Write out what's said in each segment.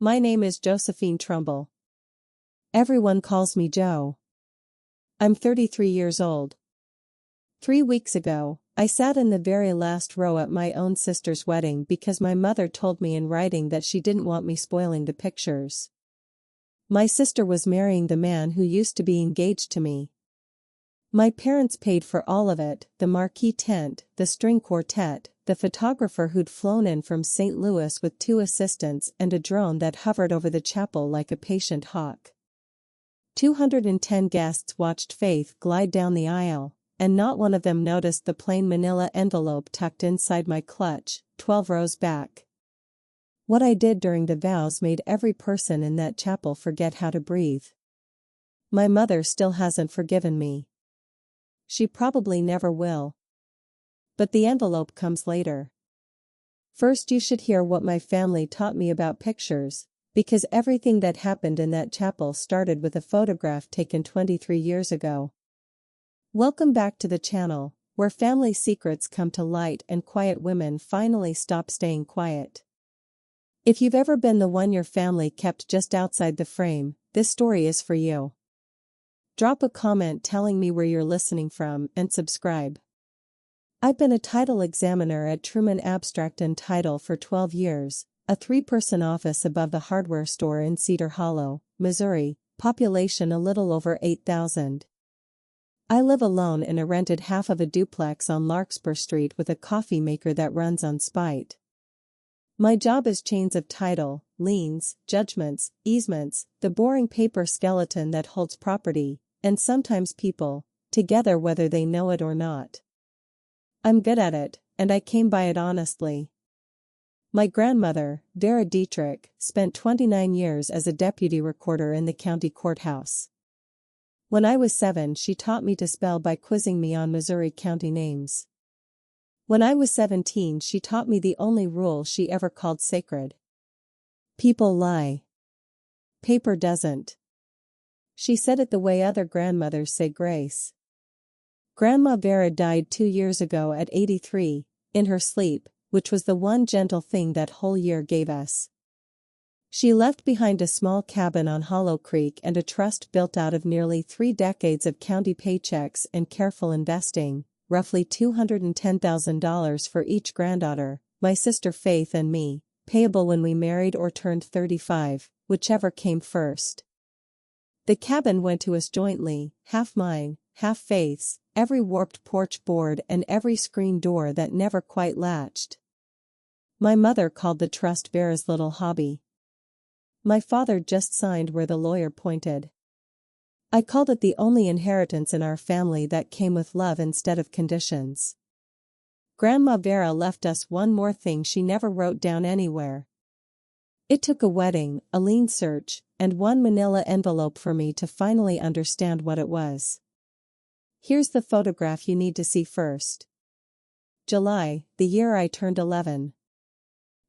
My name is Josephine Trumbull. Everyone calls me Jo. I'm 33 years old. 3 weeks ago, I sat in the very last row at my own sister's wedding because my mother told me in writing that she didn't want me spoiling the pictures. My sister was marrying the man who used to be engaged to me. My parents paid for all of it, the marquee tent, the string quartet, the photographer who'd flown in from St. Louis with 2 assistants and a drone that hovered over the chapel like a patient hawk. 210 guests watched Faith glide down the aisle, and not one of them noticed the plain manila envelope tucked inside my clutch, 12 rows back. What I did during the vows made every person in that chapel forget how to breathe. My mother still hasn't forgiven me. She probably never will. But the envelope comes later. First, you should hear what my family taught me about pictures, because everything that happened in that chapel started with a photograph taken 23 years ago. Welcome back to the channel, where family secrets come to light and quiet women finally stop staying quiet. If you've ever been the one your family kept just outside the frame, this story is for you. Drop a comment telling me where you're listening from and subscribe. I've been a title examiner at Truman Abstract and Title for 12 years, a 3-person office above the hardware store in Cedar Hollow, Missouri, population a little over 8,000. I live alone in a rented half of a duplex on Larkspur Street with a coffee maker that runs on spite. My job is chains of title, liens, judgments, easements, the boring paper skeleton that holds property, and sometimes people, together whether they know it or not. I'm good at it, and I came by it honestly. My grandmother, Vera Dietrich, spent 29 years as a deputy recorder in the county courthouse. When I was 7, she taught me to spell by quizzing me on Missouri county names. When I was 17, she taught me the only rule she ever called sacred. People lie. Paper doesn't. She said it the way other grandmothers say grace. Grandma Vera died 2 years ago at 83, in her sleep, which was the one gentle thing that whole year gave us. She left behind a small cabin on Hollow Creek and a trust built out of nearly 3 decades of county paychecks and careful investing, roughly $210,000 for each granddaughter, my sister Faith and me, payable when we married or turned 35, whichever came first. The cabin went to us jointly, half mine, half Faith's, every warped porch board and every screen door that never quite latched. My mother called the trust Vera's little hobby. My father just signed where the lawyer pointed. I called it the only inheritance in our family that came with love instead of conditions. Grandma Vera left us one more thing she never wrote down anywhere. It took a wedding, a lien search, and one manila envelope for me to finally understand what it was. Here's the photograph you need to see first. July, the year I turned 11.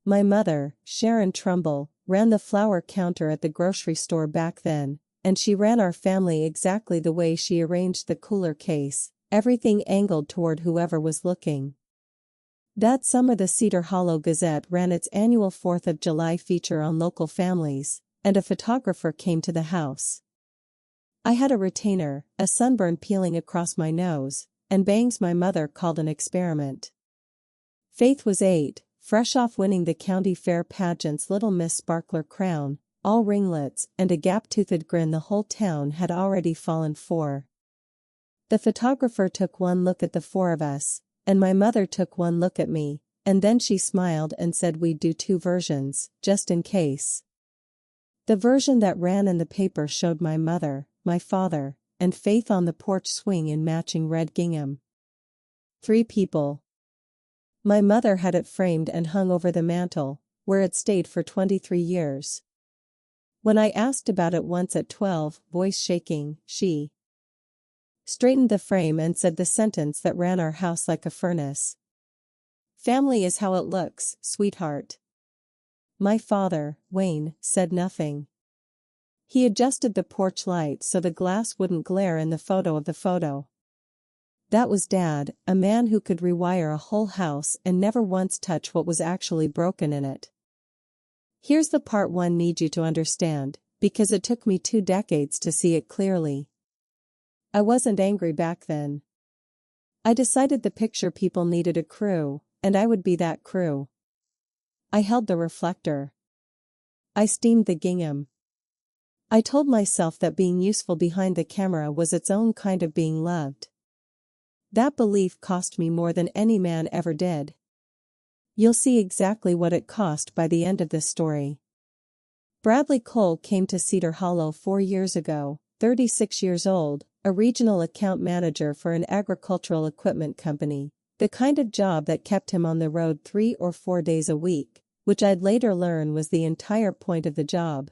My mother, Sharon Trumbull, ran the flower counter at the grocery store back then, and she ran our family exactly the way she arranged the cooler case, everything angled toward whoever was looking. That summer the Cedar Hollow Gazette ran its annual 4th of July feature on local families, and a photographer came to the house. I had a retainer, a sunburn peeling across my nose, and bangs my mother called an experiment. Faith was 8, fresh off winning the county fair pageant's Little Miss Sparkler crown, all ringlets and a gap-toothed grin the whole town had already fallen for. The photographer took one look at the 4 of us, and my mother took one look at me, and then she smiled and said we'd do 2 versions, just in case. The version that ran in the paper showed my mother, my father, and Faith on the porch swing in matching red gingham. 3 people. My mother had it framed and hung over the mantel, where it stayed for 23 years. When I asked about it once at 12, voice shaking, she straightened the frame and said the sentence that ran our house like a furnace. Family is how it looks, sweetheart. My father, Wayne, said nothing. He adjusted the porch light so the glass wouldn't glare in the photo of the photo. That was Dad, a man who could rewire a whole house and never once touch what was actually broken in it. Here's the part one need you to understand, because it took me 2 decades to see it clearly. I wasn't angry back then. I decided the picture people needed a crew, and I would be that crew. I held the reflector. I steamed the gingham. I told myself that being useful behind the camera was its own kind of being loved. That belief cost me more than any man ever did. You'll see exactly what it cost by the end of this story. Bradley Cole came to Cedar Hollow 4 years ago, 36 years old, a regional account manager for an agricultural equipment company, the kind of job that kept him on the road 3 or 4 days a week, which I'd later learn was the entire point of the job.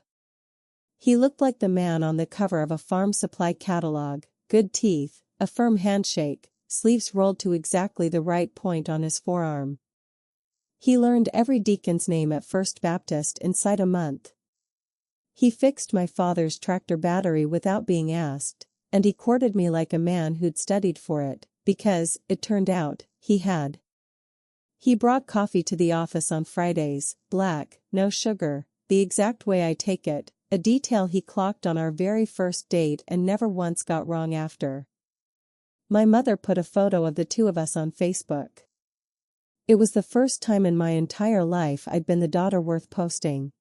He looked like the man on the cover of a farm supply catalog, good teeth, a firm handshake, sleeves rolled to exactly the right point on his forearm. He learned every deacon's name at First Baptist inside a month. He fixed my father's tractor battery without being asked, and he courted me like a man who'd studied for it, because, it turned out, he had. He brought coffee to the office on Fridays, black, no sugar, the exact way I take it, a detail he clocked on our very first date and never once got wrong after. My mother put a photo of the two of us on Facebook. It was the first time in my entire life I'd been the daughter worth posting.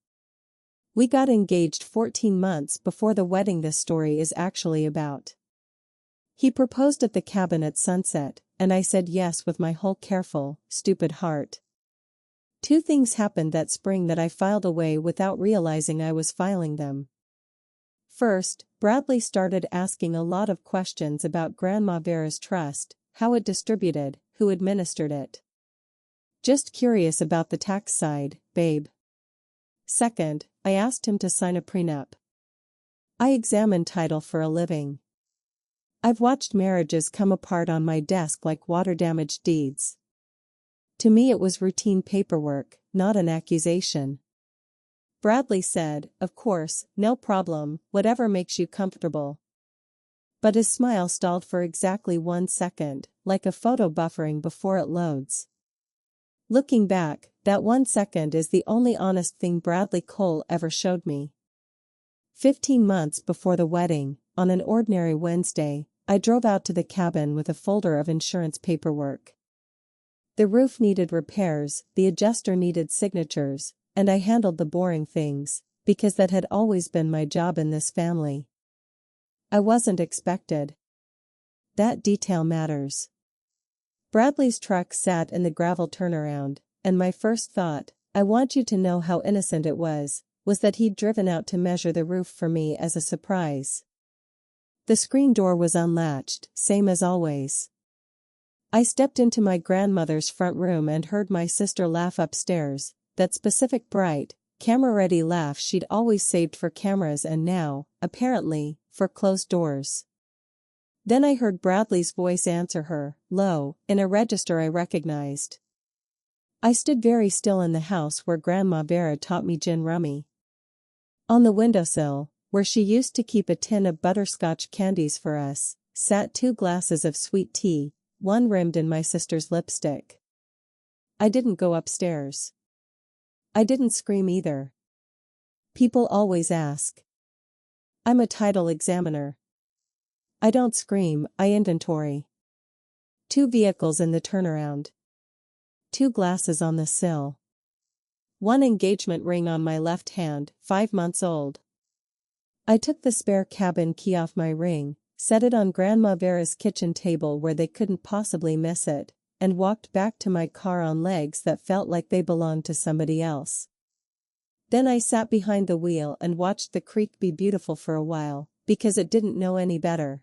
We got engaged 14 months before the wedding this story is actually about. He proposed at the cabin at sunset, and I said yes with my whole careful, stupid heart. 2 things happened that spring that I filed away without realizing I was filing them. First, Bradley started asking a lot of questions about Grandma Vera's trust, how it distributed, who administered it. Just curious about the tax side, babe. Second, I asked him to sign a prenup. I examine title for a living. I've watched marriages come apart on my desk like water-damaged deeds. To me it was routine paperwork, not an accusation. Bradley said, "Of course, no problem, whatever makes you comfortable." But his smile stalled for exactly 1 second, like a photo buffering before it loads. Looking back, that 1 second is the only honest thing Bradley Cole ever showed me. 15 months before the wedding, on an ordinary Wednesday, I drove out to the cabin with a folder of insurance paperwork. The roof needed repairs, the adjuster needed signatures, and I handled the boring things, because that had always been my job in this family. I wasn't expected. That detail matters. Bradley's truck sat in the gravel turnaround, and my first thought, I want you to know how innocent it was that he'd driven out to measure the roof for me as a surprise. The screen door was unlatched, same as always. I stepped into my grandmother's front room and heard my sister laugh upstairs, that specific bright, camera-ready laugh she'd always saved for cameras and now, apparently, for closed doors. Then I heard Bradley's voice answer her, low, in a register I recognized. I stood very still in the house where Grandma Vera taught me gin rummy. On the windowsill, where she used to keep a tin of butterscotch candies for us, sat 2 glasses of sweet tea, one rimmed in my sister's lipstick. I didn't go upstairs. I didn't scream either. People always ask. I'm a title examiner. I don't scream, I inventory. 2 vehicles in the turnaround. 2 glasses on the sill. 1 engagement ring on my left hand, 5 months old. I took the spare cabin key off my ring, set it on Grandma Vera's kitchen table where they couldn't possibly miss it, and walked back to my car on legs that felt like they belonged to somebody else. Then I sat behind the wheel and watched the creek be beautiful for a while, because it didn't know any better.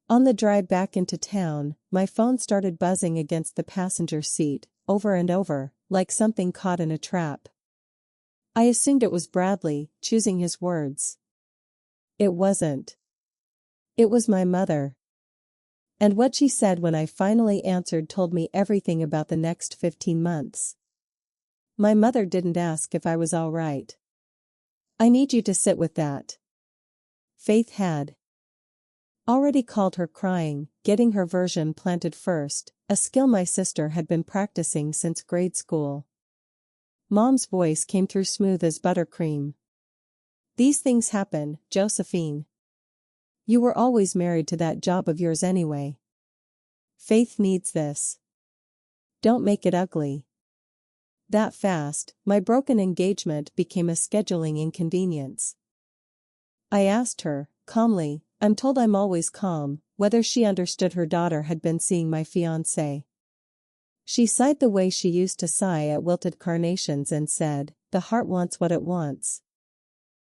On the drive back into town, my phone started buzzing against the passenger seat, over and over, like something caught in a trap. I assumed it was Bradley, choosing his words. It wasn't. It was my mother. And what she said when I finally answered told me everything about the next 15 months. My mother didn't ask if I was all right. I need you to sit with that. Faith had already called her crying, getting her version planted first, a skill my sister had been practicing since grade school. Mom's voice came through smooth as buttercream. These things happen, Josephine. You were always married to that job of yours anyway. Faith needs this. Don't make it ugly. That fast, my broken engagement became a scheduling inconvenience. I asked her, calmly, I'm told I'm always calm, whether she understood her daughter had been seeing my fiancé. She sighed the way she used to sigh at wilted carnations and said, the heart wants what it wants.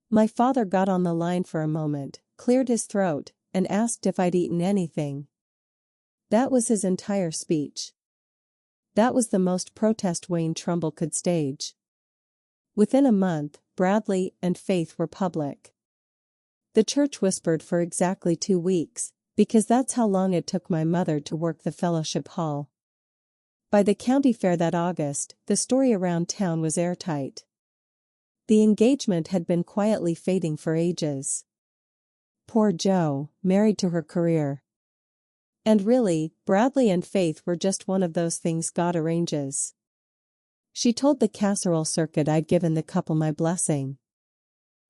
My father got on the line for a moment, cleared his throat, and asked if I'd eaten anything. That was his entire speech. That was the most protest Wayne Trumbull could stage. Within a month, Bradley and Faith were public. The church whispered for exactly 2 weeks, because that's how long it took my mother to work the fellowship hall. By the county fair that August, the story around town was airtight. The engagement had been quietly fading for ages. Poor Jo, married to her career. And really, Bradley and Faith were just one of those things God arranges. She told the casserole circuit I'd given the couple my blessing.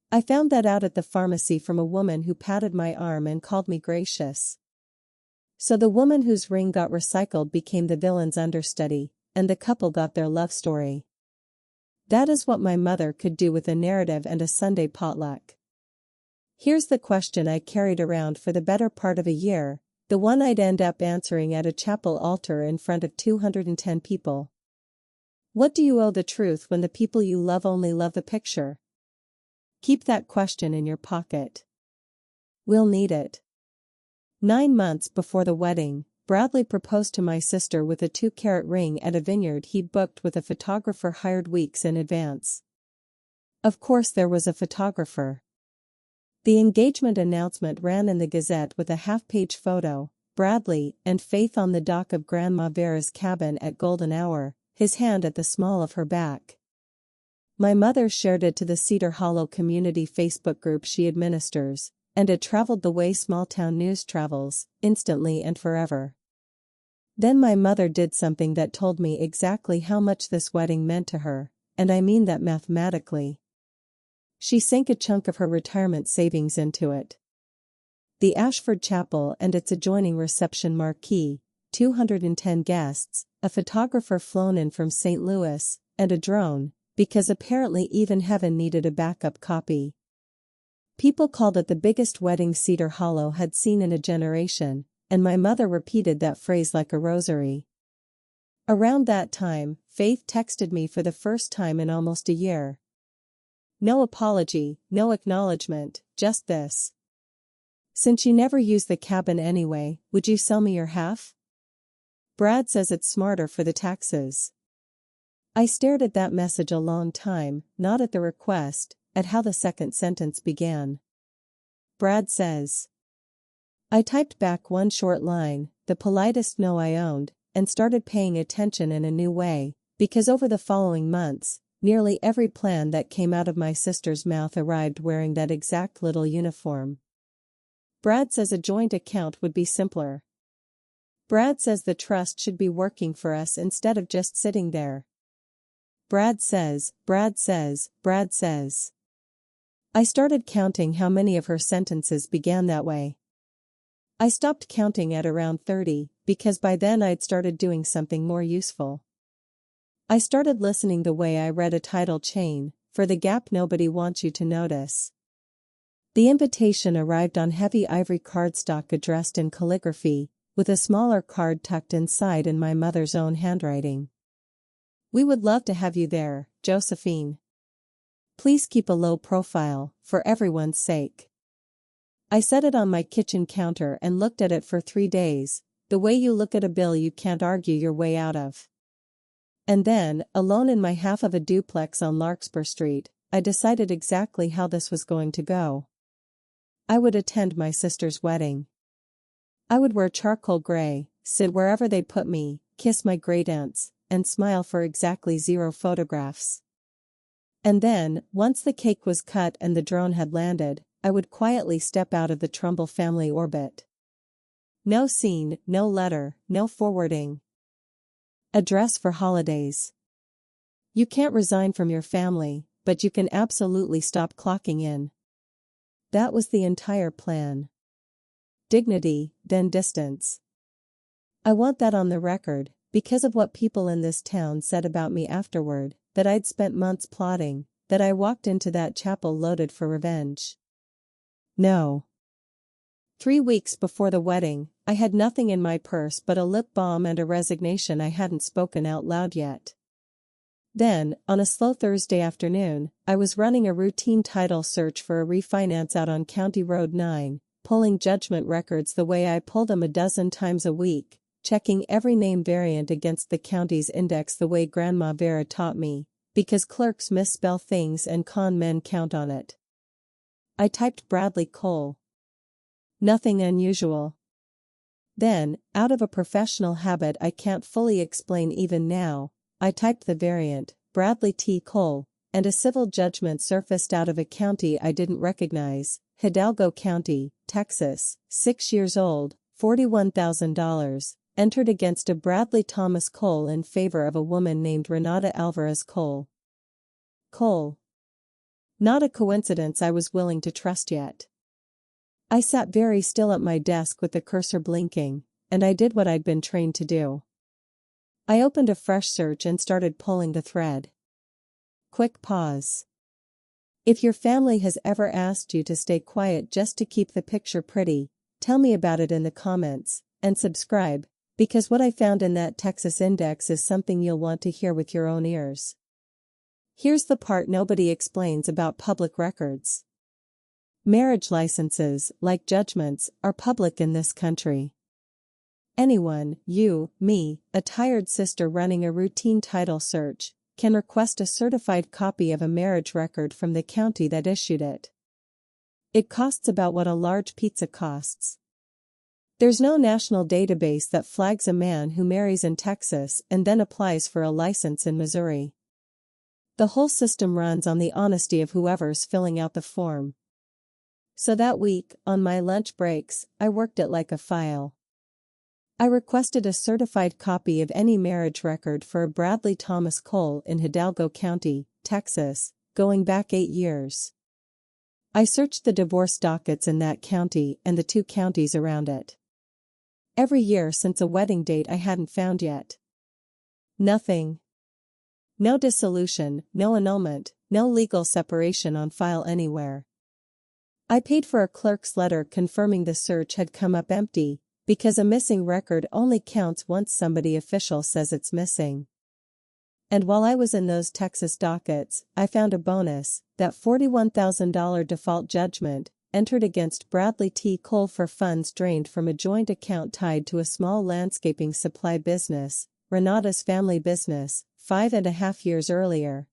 I found that out at the pharmacy from a woman who patted my arm and called me gracious. So the woman whose ring got recycled became the villain's understudy, and the couple got their love story. That is what my mother could do with a narrative and a Sunday potluck. Here's the question I carried around for the better part of a year, the one I'd end up answering at a chapel altar in front of 210 people. What do you owe the truth when the people you love only love the picture? Keep that question in your pocket. We'll need it. 9 months before the wedding, Bradley proposed to my sister with a 2-carat ring at a vineyard he'd booked with a photographer hired weeks in advance. Of course there was a photographer. The engagement announcement ran in the Gazette with a half-page photo, Bradley and Faith on the dock of Grandma Vera's cabin at golden hour, his hand at the small of her back. My mother shared it to the Cedar Hollow community Facebook group she administers, and it traveled the way small-town news travels, instantly and forever. Then my mother did something that told me exactly how much this wedding meant to her, and I mean that mathematically. She sank a chunk of her retirement savings into it. The Ashford Chapel and its adjoining reception marquee, 210 guests, a photographer flown in from St. Louis, and a drone, because apparently even heaven needed a backup copy. People called it the biggest wedding Cedar Hollow had seen in a generation, and my mother repeated that phrase like a rosary. Around that time, Faith texted me for the first time in almost a year. No apology, no acknowledgement, just this. Since you never use the cabin anyway, would you sell me your half? Brad says it's smarter for the taxes. I stared at that message a long time, not at the request, at how the second sentence began. Brad says. I typed back one short line, the politest no I owned, and started paying attention in a new way, because over the following months, nearly every plan that came out of my sister's mouth arrived wearing that exact little uniform. Brad says a joint account would be simpler. Brad says the trust should be working for us instead of just sitting there. Brad says, Brad says, Brad says. I started counting how many of her sentences began that way. I stopped counting at around 30, because by then I'd started doing something more useful. I started listening the way I read a title chain, for the gap nobody wants you to notice. The invitation arrived on heavy ivory cardstock addressed in calligraphy, with a smaller card tucked inside in my mother's own handwriting. We would love to have you there, Josephine. Please keep a low profile, for everyone's sake. I set it on my kitchen counter and looked at it for 3 days, the way you look at a bill you can't argue your way out of. And then, alone in my half of a duplex on Larkspur Street, I decided exactly how this was going to go. I would attend my sister's wedding. I would wear charcoal gray, sit wherever they'd put me, kiss my great-aunts, and smile for exactly 0 photographs. And then, once the cake was cut and the drone had landed, I would quietly step out of the Trumbull family orbit. No scene, no letter, no forwarding. Address for holidays. You can't resign from your family, but you can absolutely stop clocking in. That was the entire plan. Dignity, then distance. I want that on the record, because of what people in this town said about me afterward, that I'd spent months plotting, that I walked into that chapel loaded for revenge. No. 3 weeks before the wedding, I had nothing in my purse but a lip balm and a resignation I hadn't spoken out loud yet. Then, on a slow Thursday afternoon, I was running a routine title search for a refinance out on County Road 9, pulling judgment records the way I pulled them a dozen times a week, checking every name variant against the county's index the way Grandma Vera taught me, because clerks misspell things and con men count on it. I typed Bradley Cole. Nothing unusual. Then, out of a professional habit I can't fully explain even now, I typed the variant, Bradley T. Cole, and a civil judgment surfaced out of a county I didn't recognize, Hidalgo County, Texas, 6 years old, $41,000, entered against a Bradley Thomas Cole in favor of a woman named Renata Alvarez Cole. Cole. Not a coincidence I was willing to trust yet. I sat very still at my desk with the cursor blinking, and I did what I'd been trained to do. I opened a fresh search and started pulling the thread. Quick pause. If your family has ever asked you to stay quiet just to keep the picture pretty, tell me about it in the comments, and subscribe, because what I found in that Texas index is something you'll want to hear with your own ears. Here's the part nobody explains about public records. Marriage licenses, like judgments, are public in this country. Anyone, you, me, a tired sister running a routine title search, can request a certified copy of a marriage record from the county that issued it. It costs about what a large pizza costs. There's no national database that flags a man who marries in Texas and then applies for a license in Missouri. The whole system runs on the honesty of whoever's filling out the form. So that week, on my lunch breaks, I worked it like a file. I requested a certified copy of any marriage record for a Bradley Thomas Cole in Hidalgo County, Texas, going back 8 years. I searched the divorce dockets in that county and the 2 counties around it. Every year since a wedding date I hadn't found yet. Nothing. No dissolution, no annulment, no legal separation on file anywhere. I paid for a clerk's letter confirming the search had come up empty, because a missing record only counts once somebody official says it's missing. And while I was in those Texas dockets, I found a bonus, that $41,000 default judgment, entered against Bradley T. Cole for funds drained from a joint account tied to a small landscaping supply business, Renata's family business, 5.5 years earlier.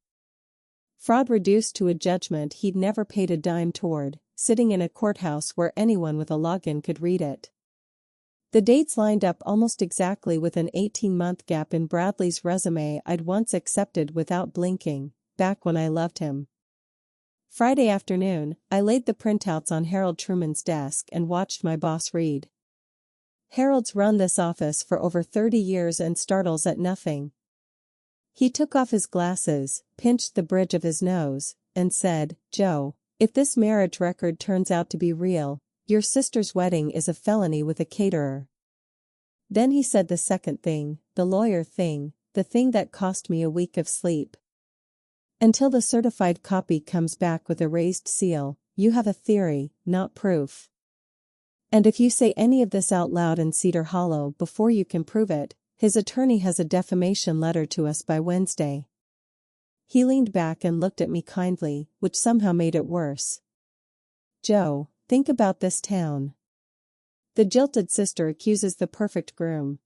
Fraud reduced to a judgment he'd never paid a dime toward, sitting in a courthouse where anyone with a login could read it. The dates lined up almost exactly with an 18-month gap in Bradley's resume I'd once accepted without blinking, back when I loved him. Friday afternoon, I laid the printouts on Harold Truman's desk and watched my boss read. Harold's run this office for over 30 years and startles at nothing. He took off his glasses, pinched the bridge of his nose, and said, "Joe, if this marriage record turns out to be real, your sister's wedding is a felony with a caterer." Then he said the second thing, the lawyer thing, the thing that cost me a week of sleep. "Until the certified copy comes back with a raised seal, you have a theory, not proof. And if you say any of this out loud in Cedar Hollow before you can prove it, his attorney has a defamation letter to us by Wednesday." He leaned back and looked at me kindly, which somehow made it worse. "Joe, think about this town. The jilted sister accuses the perfect groom.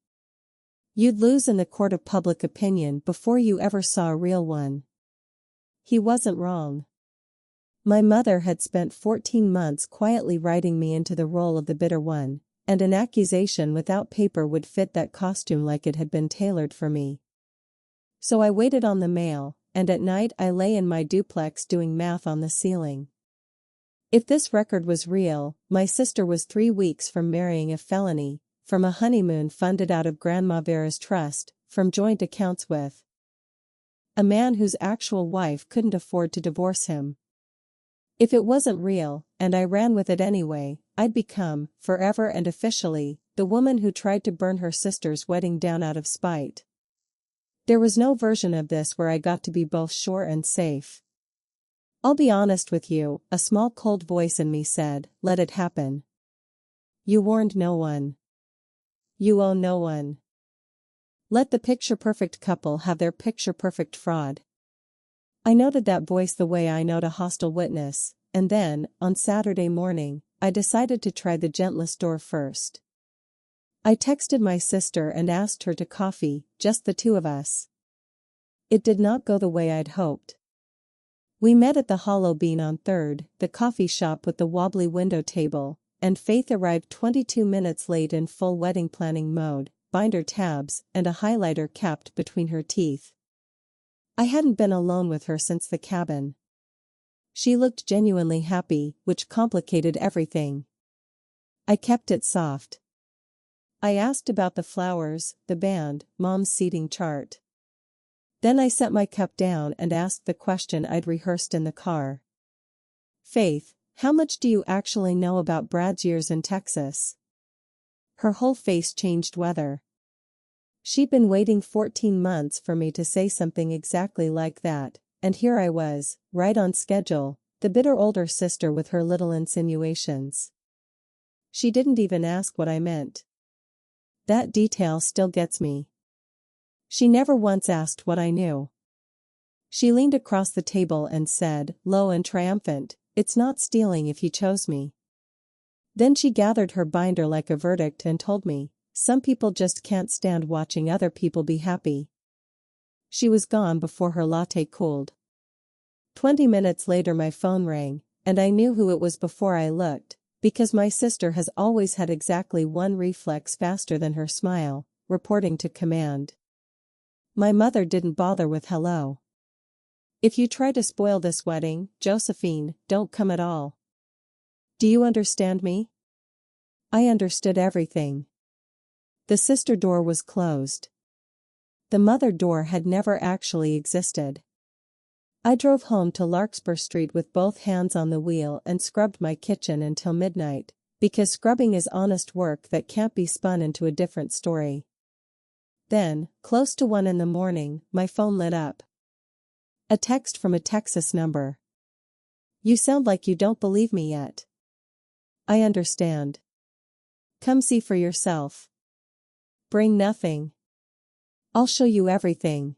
You'd lose in the court of public opinion before you ever saw a real one." He wasn't wrong. My mother had spent 14 months quietly writing me into the role of the bitter one, and an accusation without paper would fit that costume like it had been tailored for me. So I waited on the mail, and at night I lay in my duplex doing math on the ceiling. If this record was real, my sister was 3 weeks from marrying a felony, from a honeymoon funded out of Grandma Vera's trust, from joint accounts with A man whose actual wife couldn't afford to divorce him. If it wasn't real, and I ran with it anyway, I'd become, forever and officially, the woman who tried to burn her sister's wedding down out of spite. There was no version of this where I got to be both sure and safe. I'll be honest with you, a small cold voice in me said, let it happen. You warned no one. You owe no one. Let the picture-perfect couple have their picture-perfect fraud. I noted that voice the way I note a hostile witness, and then, on Saturday morning, I decided to try the gentlest door first. I texted my sister and asked her to coffee, just the two of us. It did not go the way I'd hoped. We met at the Hollow Bean on 3rd, the coffee shop with the wobbly window table, and Faith arrived 22 minutes late in full wedding planning mode, binder tabs, and a highlighter capped between her teeth. I hadn't been alone with her since the cabin. She looked genuinely happy, which complicated everything. I kept it soft. I asked about the flowers, the band, Mom's seating chart. Then I set my cup down and asked the question I'd rehearsed in the car. Faith, how much do you actually know about Brad's years in Texas? Her whole face changed weather. She'd been waiting 14 months for me to say something exactly like that, and here I was, right on schedule, the bitter older sister with her little insinuations. She didn't even ask what I meant. That detail still gets me. She never once asked what I knew. She leaned across the table and said, low and triumphant, it's not stealing if you chose me. Then she gathered her binder like a verdict and told me, some people just can't stand watching other people be happy. She was gone before her latte cooled. 20 minutes later my phone rang, and I knew who it was before I looked, because my sister has always had exactly one reflex faster than her smile, reporting to command. My mother didn't bother with hello. If you try to spoil this wedding, Josephine, don't come at all. Do you understand me? I understood everything. The sister door was closed. The mother door had never actually existed. I drove home to Larkspur Street with both hands on the wheel and scrubbed my kitchen until midnight, because scrubbing is honest work that can't be spun into a different story. Then, close to 1 in the morning, my phone lit up. A text from a Texas number. You sound like you don't believe me yet. I understand. Come see for yourself. Bring nothing. I'll show you everything.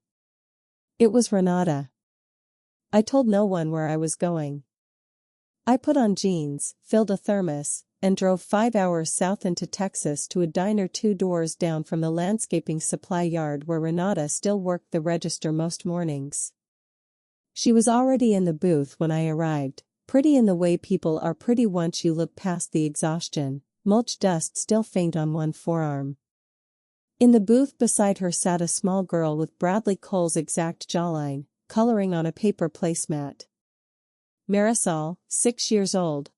It was Renata. I told no one where I was going. I put on jeans, filled a thermos, and drove 5 hours south into Texas to a diner 2 doors down from the landscaping supply yard where Renata still worked the register most mornings. She was already in the booth when I arrived, pretty in the way people are pretty once you look past the exhaustion, mulch dust still faint on one forearm. In the booth beside her sat a small girl with Bradley Cole's exact jawline, coloring on a paper placemat. Marisol, 6 years old.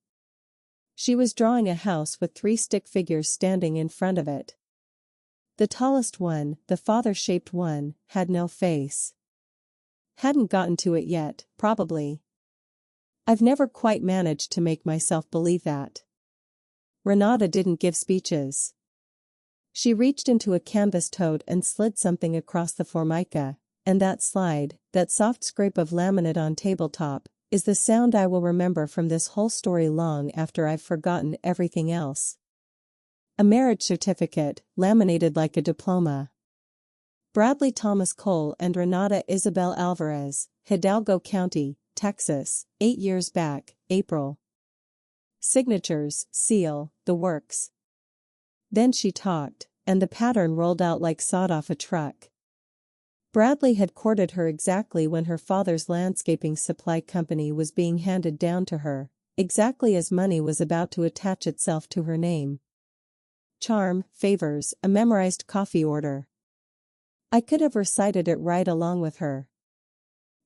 She was drawing a house with 3 stick figures standing in front of it. The tallest one, the father-shaped one, had no face. Hadn't gotten to it yet, probably. I've never quite managed to make myself believe that. Renata didn't give speeches. She reached into a canvas tote and slid something across the formica, and that slide, that soft scrape of laminate on tabletop, is the sound I will remember from this whole story long after I've forgotten everything else. A marriage certificate, laminated like a diploma. Bradley Thomas Cole and Renata Isabel Alvarez, Hidalgo County, Texas, 8 years back, April. Signatures, seal, the works. Then she talked, and the pattern rolled out like sawed off a truck. Bradley had courted her exactly when her father's landscaping supply company was being handed down to her, exactly as money was about to attach itself to her name. Charm, favors, a memorized coffee order. I could have recited it right along with her.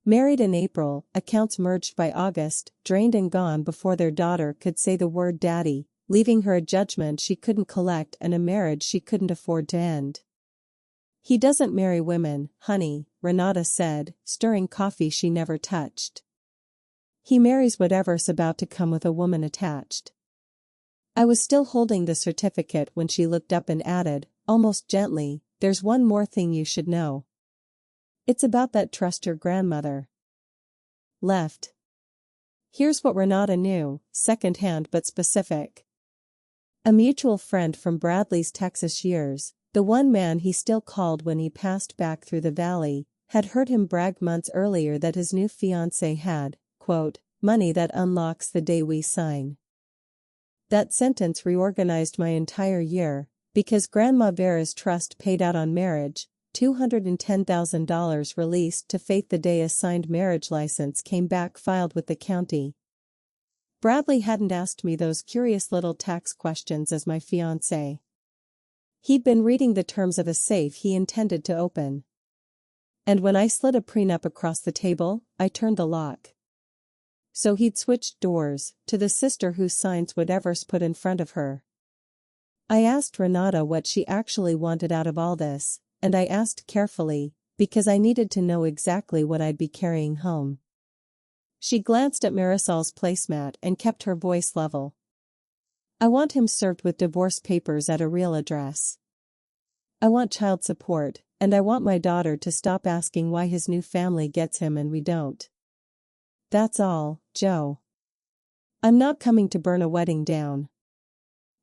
Married in April, accounts merged by August, drained and gone before their daughter could say the word daddy, leaving her a judgment she couldn't collect and a marriage she couldn't afford to end. He doesn't marry women, honey, Renata said, stirring coffee she never touched. He marries whatever's about to come with a woman attached. I was still holding the certificate when she looked up and added, almost gently, there's one more thing you should know. It's about that trust your grandmother left. Here's what Renata knew, second-hand but specific. A mutual friend from Bradley's Texas years, the one man he still called when he passed back through the valley, had heard him brag months earlier that his new fiancée had, quote, money that unlocks the day we sign. That sentence reorganized my entire year, because Grandma Vera's trust paid out on marriage, $210,000 released to Faith the day a signed marriage license came back filed with the county. Bradley hadn't asked me those curious little tax questions as my fiancé. He'd been reading the terms of a safe he intended to open. And when I slid a prenup across the table, I turned the lock. So he'd switched doors, to the sister who signs whatever's put in front of her. I asked Renata what she actually wanted out of all this, and I asked carefully, because I needed to know exactly what I'd be carrying home. She glanced at Marisol's placemat and kept her voice level. I want him served with divorce papers at a real address. I want child support, and I want my daughter to stop asking why his new family gets him and we don't. That's all, Joe. I'm not coming to burn a wedding down.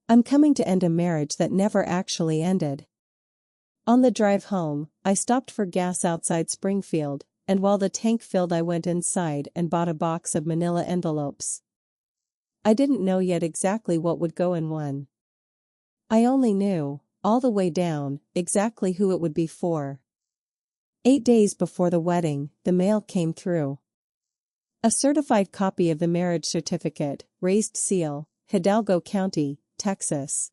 I'm coming to end a marriage that never actually ended. On the drive home, I stopped for gas outside Springfield, and while the tank filled I went inside and bought a box of manila envelopes. I didn't know yet exactly what would go in one. I only knew, all the way down, exactly who it would be for. 8 days before the wedding, the mail came through. A certified copy of the marriage certificate, raised seal, Hidalgo County, Texas.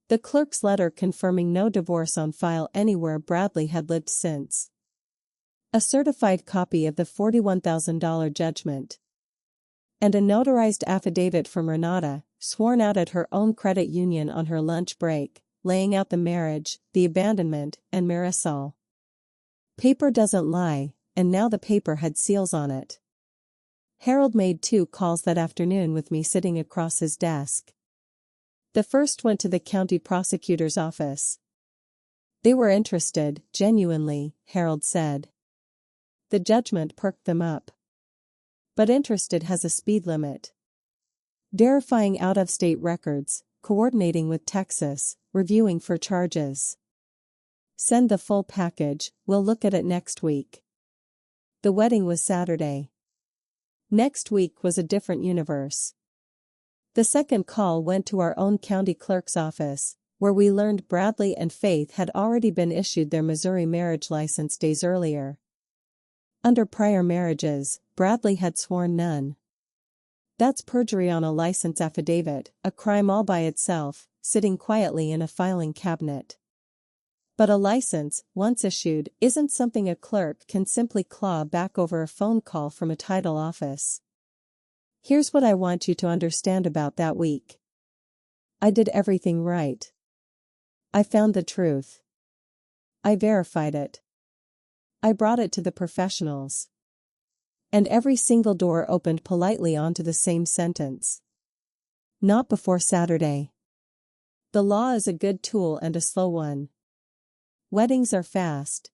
The clerk's letter confirming no divorce on file anywhere Bradley had lived since. A certified copy of the $41,000 judgment. And a notarized affidavit from Renata, sworn out at her own credit union on her lunch break, laying out the marriage, the abandonment, and Marisol. Paper doesn't lie, and now the paper had seals on it. Harold made 2 calls that afternoon with me sitting across his desk. The first went to the county prosecutor's office. They were interested, genuinely, Harold said. The judgment perked them up. But interested has a speed limit. Verifying out-of-state records, coordinating with Texas, reviewing for charges. Send the full package, we'll look at it next week. The wedding was Saturday. Next week was a different universe. The second call went to our own county clerk's office, where we learned Bradley and Faith had already been issued their Missouri marriage license days earlier. Under prior marriages, Bradley had sworn none. That's perjury on a license affidavit, a crime all by itself, sitting quietly in a filing cabinet. But a license, once issued, isn't something a clerk can simply claw back over a phone call from a title office. Here's what I want you to understand about that week. I did everything right. I found the truth. I verified it. I brought it to the professionals. And every single door opened politely onto the same sentence. Not before Saturday. The law is a good tool and a slow one. Weddings are fast.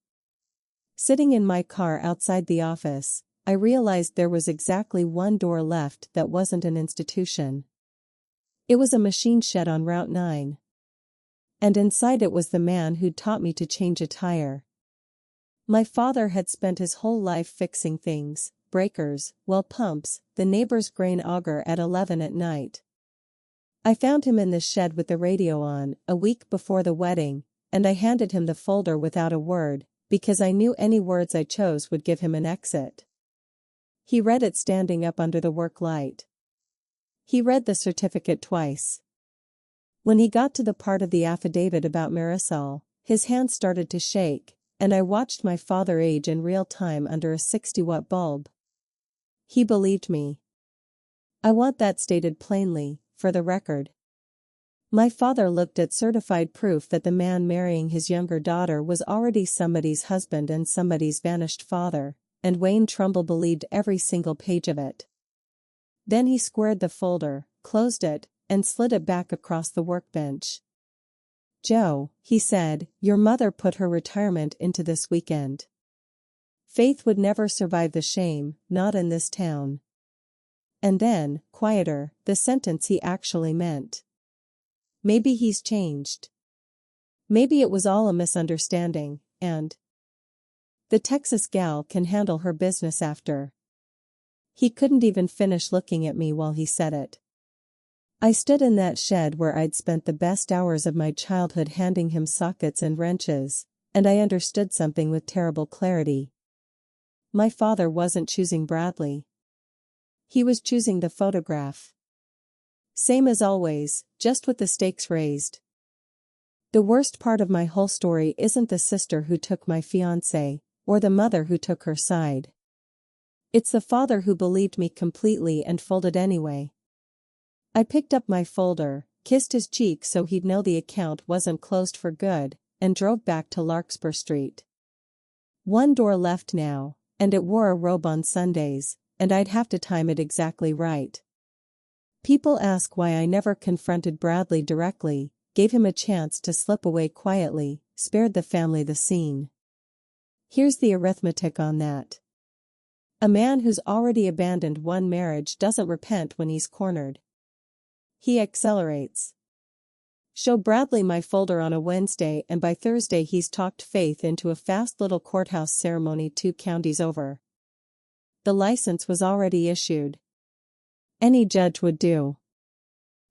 Sitting in my car outside the office, I realized there was exactly one door left that wasn't an institution. It was a machine shed on Route 9. And inside it was the man who'd taught me to change a tire. My father had spent his whole life fixing things, breakers, well pumps, the neighbor's grain auger at 11 at night. I found him in the shed with the radio on, a week before the wedding, and I handed him the folder without a word, because I knew any words I chose would give him an exit. He read it standing up under the work light. He read the certificate twice. When he got to the part of the affidavit about Marisol, his hand started to shake, and I watched my father age in real time under a 60-watt bulb. He believed me. I want that stated plainly, for the record. My father looked at certified proof that the man marrying his younger daughter was already somebody's husband and somebody's vanished father, and Wayne Trumbull believed every single page of it. Then he squared the folder, closed it, and slid it back across the workbench. "Joe," he said, "your mother put her retirement into this weekend. Faith would never survive the shame, not in this town." And then, quieter, the sentence he actually meant. "Maybe he's changed. Maybe it was all a misunderstanding, and the Texas gal can handle her business after." He couldn't even finish looking at me while he said it. I stood in that shed where I'd spent the best hours of my childhood handing him sockets and wrenches, and I understood something with terrible clarity. My father wasn't choosing Bradley. He was choosing the photograph. Same as always, just with the stakes raised. The worst part of my whole story isn't the sister who took my fiancé, or the mother who took her side. It's the father who believed me completely and folded anyway. I picked up my folder, kissed his cheek so he'd know the account wasn't closed for good, and drove back to Larkspur Street. One door left now, and it wore a robe on Sundays, and I'd have to time it exactly right. People ask why I never confronted Bradley directly, gave him a chance to slip away quietly, spared the family the scene. Here's the arithmetic on that. A man who's already abandoned one marriage doesn't repent when he's cornered. He accelerates. Show Bradley my folder on a Wednesday and by Thursday he's talked Faith into a fast little courthouse ceremony 2 counties over. The license was already issued. Any judge would do.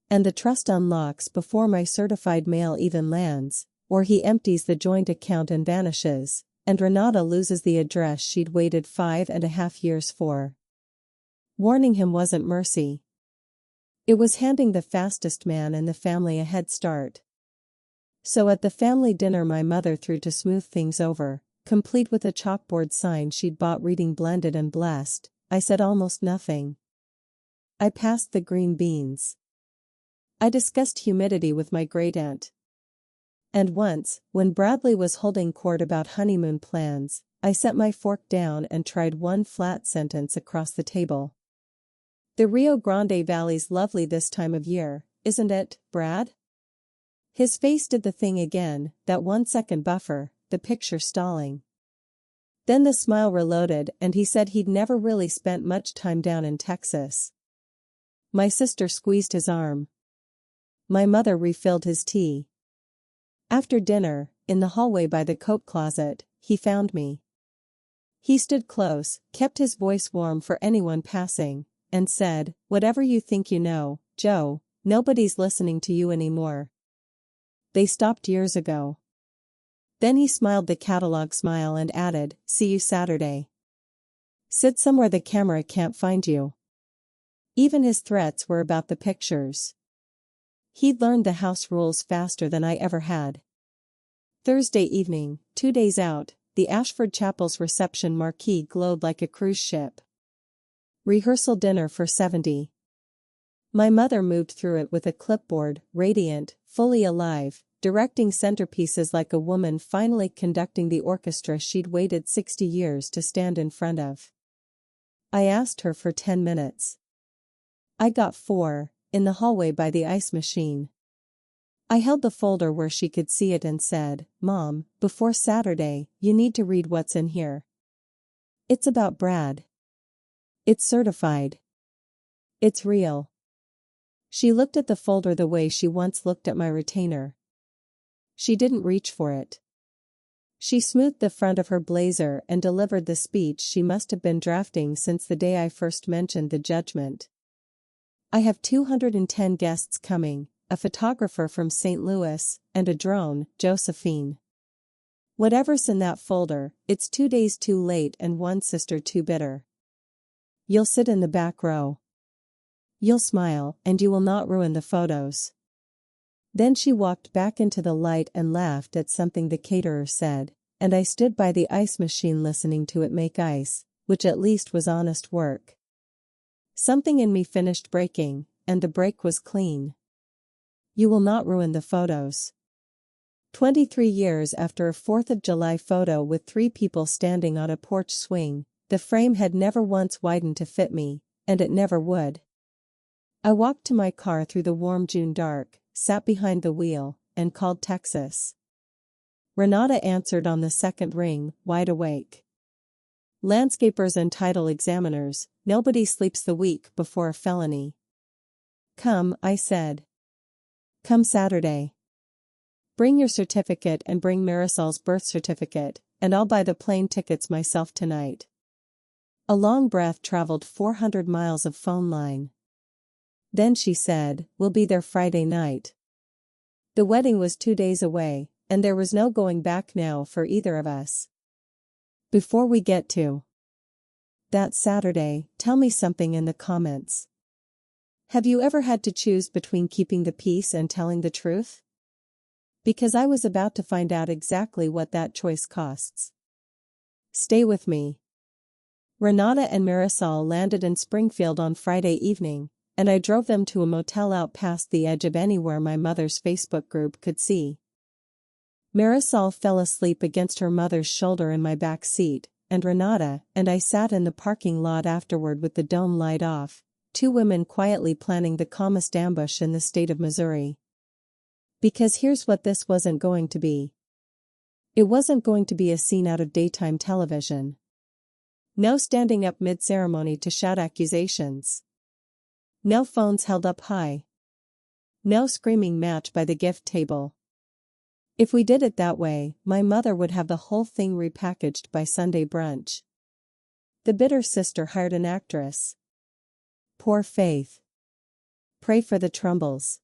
And the trust unlocks before my certified mail even lands, or he empties the joint account and vanishes, and Renata loses the address she'd waited 5.5 years for. Warning him wasn't mercy. It was handing the fastest man in the family a head start. So at the family dinner my mother threw to smooth things over, complete with a chalkboard sign she'd bought reading Blended and Blessed, I said almost nothing. I passed the green beans. I discussed humidity with my great-aunt. And once, when Bradley was holding court about honeymoon plans, I set my fork down and tried one flat sentence across the table. "The Rio Grande Valley's lovely this time of year, isn't it, Brad?" His face did the thing again, that 1-second buffer, the picture stalling. Then the smile reloaded and he said he'd never really spent much time down in Texas. My sister squeezed his arm. My mother refilled his tea. After dinner, in the hallway by the coat closet, he found me. He stood close, kept his voice warm for anyone passing, and said, "Whatever you think you know, Joe, nobody's listening to you anymore. They stopped years ago." Then he smiled the catalog smile and added, "See you Saturday. Sit somewhere the camera can't find you." Even his threats were about the pictures. He'd learned the house rules faster than I ever had. Thursday evening, 2 days out, the Ashford Chapel's reception marquee glowed like a cruise ship. Rehearsal dinner for 70. My mother moved through it with a clipboard, radiant, fully alive, directing centerpieces like a woman finally conducting the orchestra she'd waited 60 years to stand in front of. I asked her for 10 minutes. I got 4, in the hallway by the ice machine. I held the folder where she could see it and said, "Mom, before Saturday, you need to read what's in here. It's about Brad. It's certified. It's real." She looked at the folder the way she once looked at my retainer. She didn't reach for it. She smoothed the front of her blazer and delivered the speech she must have been drafting since the day I first mentioned the judgment. "I have 210 guests coming, a photographer from St. Louis, and a drone, Josephine. Whatever's in that folder, it's 2 days too late and one sister too bitter. You'll sit in the back row. You'll smile, and you will not ruin the photos." Then she walked back into the light and laughed at something the caterer said, and I stood by the ice machine listening to it make ice, which at least was honest work. Something in me finished breaking, and the break was clean. You will not ruin the photos. 23 years after a 4th of July photo with 3 people standing on a porch swing, the frame had never once widened to fit me, and it never would. I walked to my car through the warm June dark, sat behind the wheel, and called Texas. Renata answered on the second ring, wide awake. Landscapers and title examiners, nobody sleeps the week before a felony. Come, I said. Come Saturday. Bring your certificate and bring Marisol's birth certificate, and I'll buy the plane tickets myself tonight. A long breath traveled 400 miles of phone line. Then she said, we'll be there Friday night. The wedding was 2 days away, and there was no going back now for either of us. Before we get to that Saturday, tell me something in the comments. Have you ever had to choose between keeping the peace and telling the truth? Because I was about to find out exactly what that choice costs. Stay with me. Renata and Marisol landed in Springfield on Friday evening, and I drove them to a motel out past the edge of anywhere my mother's Facebook group could see. Marisol fell asleep against her mother's shoulder in my back seat, and Renata and I sat in the parking lot afterward with the dome light off, 2 women quietly planning the calmest ambush in the state of Missouri. Because here's what this wasn't going to be. It wasn't going to be a scene out of daytime television. No standing up mid-ceremony to shout accusations. No phones held up high. No screaming match by the gift table. If we did it that way, my mother would have the whole thing repackaged by Sunday brunch. The bitter sister hired an actress. Poor Faith. Pray for the Trumbulls.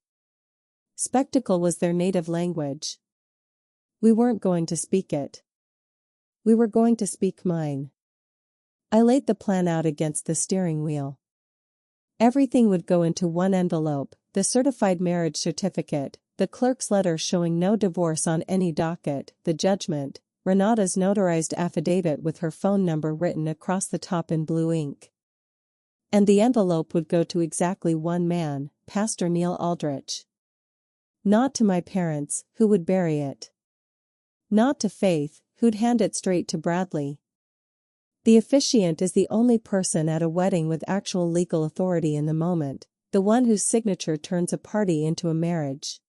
Spectacle was their native language. We weren't going to speak it. We were going to speak mine. I laid the plan out against the steering wheel. Everything would go into one envelope, the certified marriage certificate, the clerk's letter showing no divorce on any docket, the judgment, Renata's notarized affidavit with her phone number written across the top in blue ink. And the envelope would go to exactly one man, Pastor Neil Aldrich. Not to my parents, who would bury it. Not to Faith, who'd hand it straight to Bradley. The officiant is the only person at a wedding with actual legal authority in the moment, the one whose signature turns a party into a marriage.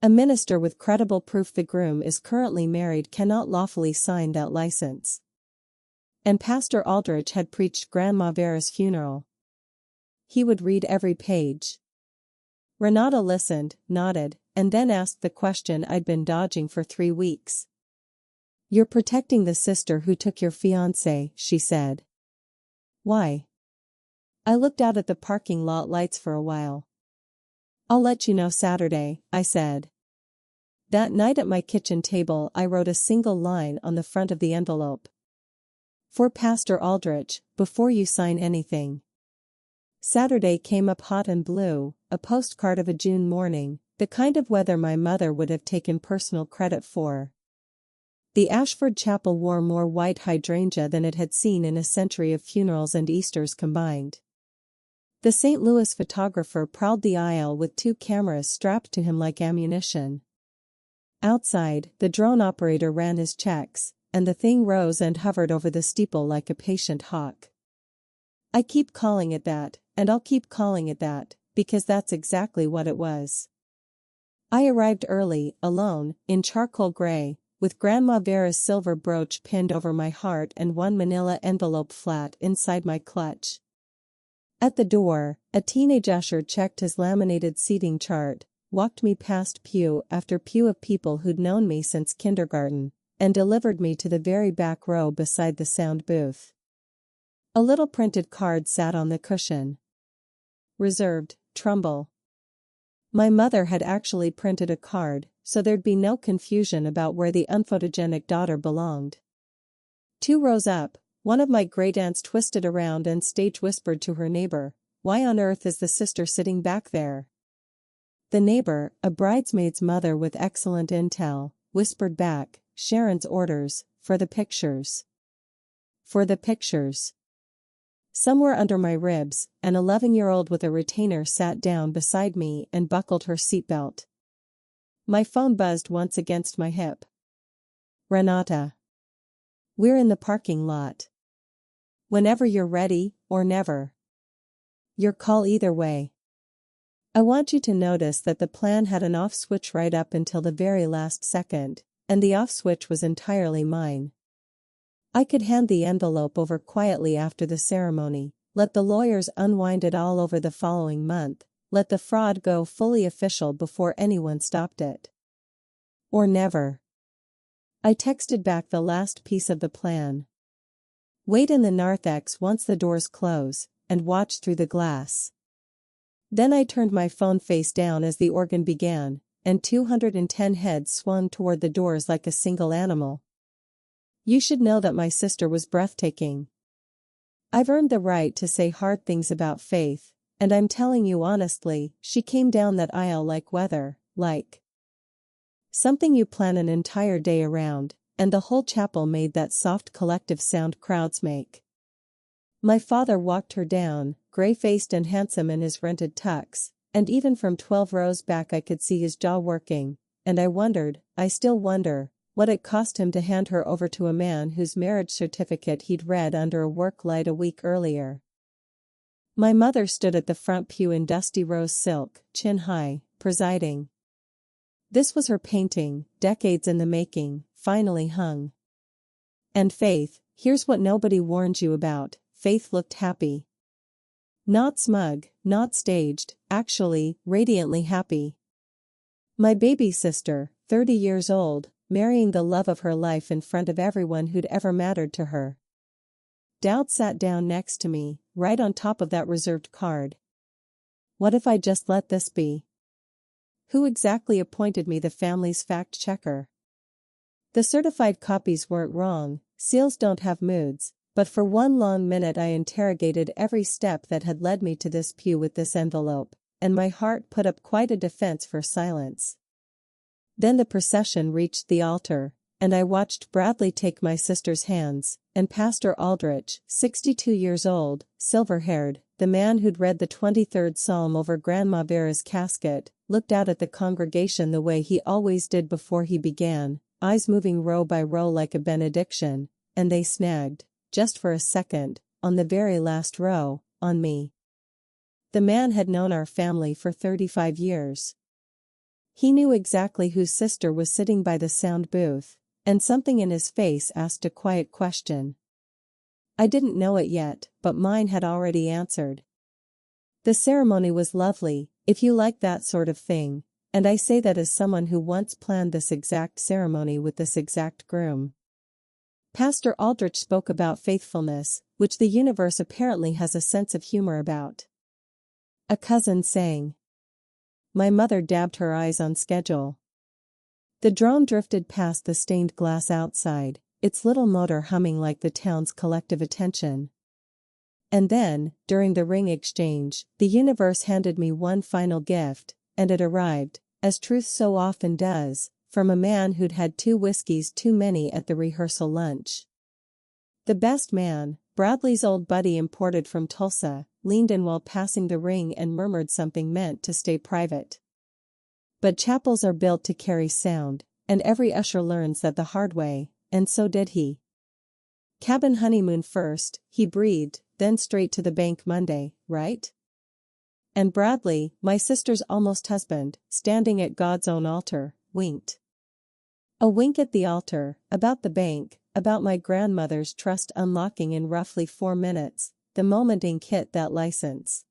A minister with credible proof the groom is currently married cannot lawfully sign that license. And Pastor Aldrich had preached Grandma Vera's funeral. He would read every page. Renata listened, nodded, and then asked the question I'd been dodging for 3 weeks. You're protecting the sister who took your fiancé, she said. Why? I looked out at the parking lot lights for a while. I'll let you know Saturday, I said. That night at my kitchen table I wrote a single line on the front of the envelope. For Pastor Aldrich, before you sign anything. Saturday came up hot and blue, a postcard of a June morning, the kind of weather my mother would have taken personal credit for. The Ashford Chapel wore more white hydrangea than it had seen in a century of funerals and Easters combined. The St. Louis photographer prowled the aisle with 2 cameras strapped to him like ammunition. Outside, the drone operator ran his checks, and the thing rose and hovered over the steeple like a patient hawk. I keep calling it that, and I'll keep calling it that, because that's exactly what it was. I arrived early, alone, in charcoal gray, with Grandma Vera's silver brooch pinned over my heart and one manila envelope flat inside my clutch. At the door, a teenage usher checked his laminated seating chart, walked me past pew after pew of people who'd known me since kindergarten, and delivered me to the very back row beside the sound booth. A little printed card sat on the cushion. Reserved, Trumbull. My mother had actually printed a card, so there'd be no confusion about where the unphotogenic daughter belonged. 2 rows up, one of my great-aunts twisted around and stage whispered to her neighbor, "Why on earth is the sister sitting back there?" The neighbor, a bridesmaid's mother with excellent intel, whispered back, "Sharon's orders, for the pictures." For the pictures. Somewhere under my ribs, an 11-year-old with a retainer sat down beside me and buckled her seatbelt. My phone buzzed once against my hip. Renata. We're in the parking lot. Whenever you're ready, or never. Your call either way. I want you to notice that the plan had an off switch right up until the very last second, and the off switch was entirely mine. I could hand the envelope over quietly after the ceremony, let the lawyers unwind it all over the following month, let the fraud go fully official before anyone stopped it. Or never. I texted back the last piece of the plan. Wait in the narthex once the doors close, and watch through the glass. Then I turned my phone face down as the organ began, and 210 heads swung toward the doors like a single animal. You should know that my sister was breathtaking. I've earned the right to say hard things about Faith, and I'm telling you honestly, she came down that aisle like weather, like something you plan an entire day around, and the whole chapel made that soft collective sound crowds make. My father walked her down, gray-faced and handsome in his rented tux, and even from 12 rows back I could see his jaw working, and I still wonder, what it cost him to hand her over to a man whose marriage certificate he'd read under a work light a week earlier. My mother stood at the front pew in dusty rose silk, chin high, presiding. This was her painting, decades in the making, finally hung. And Faith, here's what nobody warned you about, Faith looked happy. Not smug, not staged, actually, radiantly happy. My baby sister, 30 years old, marrying the love of her life in front of everyone who'd ever mattered to her. Dowd sat down next to me, right on top of that reserved card. What if I just let this be? Who exactly appointed me the family's fact-checker? The certified copies weren't wrong, seals don't have moods, but for one long minute I interrogated every step that had led me to this pew with this envelope, and my heart put up quite a defense for silence. Then the procession reached the altar, and I watched Bradley take my sister's hands, and Pastor Aldrich, 62 years old, silver-haired, the man who'd read the 23rd Psalm over Grandma Vera's casket, looked out at the congregation the way he always did before he began, eyes moving row by row like a benediction, and they snagged, just for a second, on the very last row, on me. The man had known our family for 35 years. He knew exactly whose sister was sitting by the sound booth, and something in his face asked a quiet question. I didn't know it yet, but mine had already answered. The ceremony was lovely, if you like that sort of thing, and I say that as someone who once planned this exact ceremony with this exact groom. Pastor Aldrich spoke about faithfulness, which the universe apparently has a sense of humor about. A cousin sang. My mother dabbed her eyes on schedule. The drone drifted past the stained glass outside, its little motor humming like the town's collective attention. And then, during the ring exchange, the universe handed me one final gift, and it arrived, as truth so often does, from a man who'd had 2 whiskeys too many at the rehearsal lunch. The best man, Bradley's old buddy imported from Tulsa, leaned in while passing the ring and murmured something meant to stay private. But chapels are built to carry sound, and every usher learns that the hard way, and so did he. Cabin honeymoon first, he breathed, then straight to the bank Monday, right? And Bradley, my sister's almost husband, standing at God's own altar, winked. A wink at the altar, about the bank, about my grandmother's trust unlocking in roughly 4 minutes, the moment ink hit that license.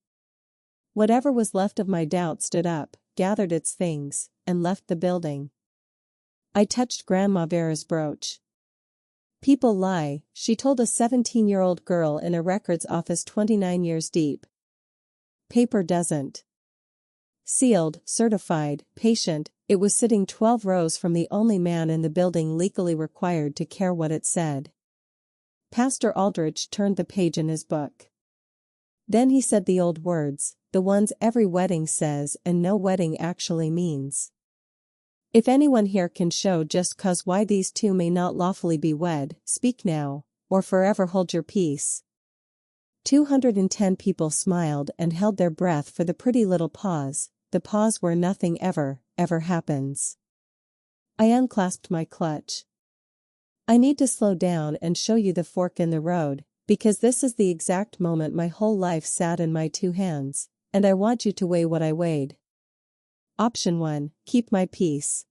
Whatever was left of my doubt stood up, gathered its things, and left the building. I touched Grandma Vera's brooch. People lie, she told a 17-year-old girl in a records office 29 years deep. Paper doesn't. Sealed, certified, patient, it was sitting 12 rows from the only man in the building legally required to care what it said. Pastor Aldrich turned the page in his book. Then he said the old words, the ones every wedding says and no wedding actually means. If anyone here can show just cause why these two may not lawfully be wed, speak now, or forever hold your peace. 210 people smiled and held their breath for the pretty little pause, the pause where nothing ever happens. I unclasped my clutch. I need to slow down and show you the fork in the road, because this is the exact moment my whole life sat in my two hands, and I want you to weigh what I weighed. Option 1, keep my peace.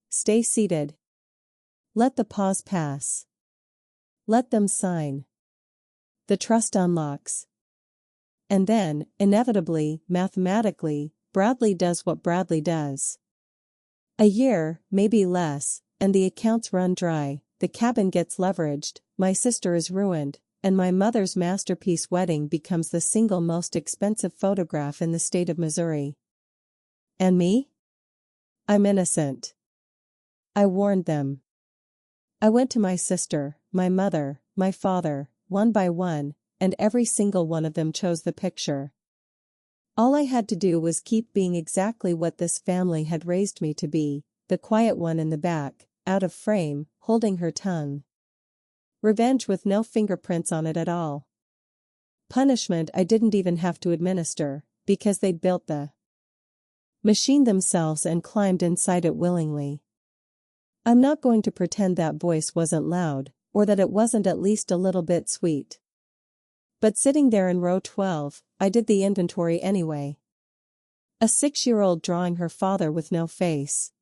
Stay seated. Let the pause pass. Let them sign. The trust unlocks. And then, inevitably, mathematically, Bradley does what Bradley does. A year, maybe less, and the accounts run dry, the cabin gets leveraged, my sister is ruined, and my mother's masterpiece wedding becomes the single most expensive photograph in the state of Missouri. And me? I'm innocent. I warned them. I went to my sister, my mother, my father, one by one, and every single one of them chose the picture. All I had to do was keep being exactly what this family had raised me to be, the quiet one in the back, out of frame, holding her tongue. Revenge with no fingerprints on it at all. Punishment I didn't even have to administer, because they'd built the machine themselves and climbed inside it willingly. I'm not going to pretend that voice wasn't loud, or that it wasn't at least a little bit sweet. But sitting there in row 12, I did the inventory anyway. A 6-year-old drawing her father with no face.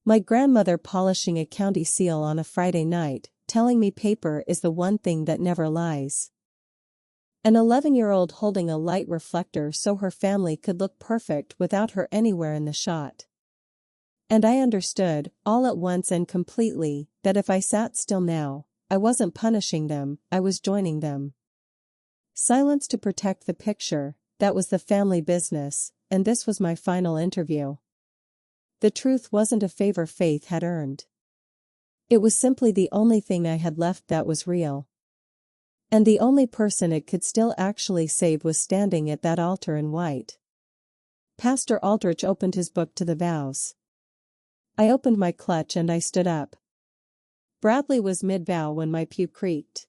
My grandmother polishing a county seal on a Friday night, telling me paper is the one thing that never lies. An 11-year-old holding a light reflector so her family could look perfect without her anywhere in the shot. And I understood, all at once and completely, that if I sat still now, I wasn't punishing them, I was joining them. Silence to protect the picture, that was the family business, and this was my final interview. The truth wasn't a favor Faith had earned. It was simply the only thing I had left that was real. And the only person it could still actually save was standing at that altar in white. Pastor Aldrich opened his book to the vows. I opened my clutch and I stood up. Bradley was mid-vow when my pew creaked.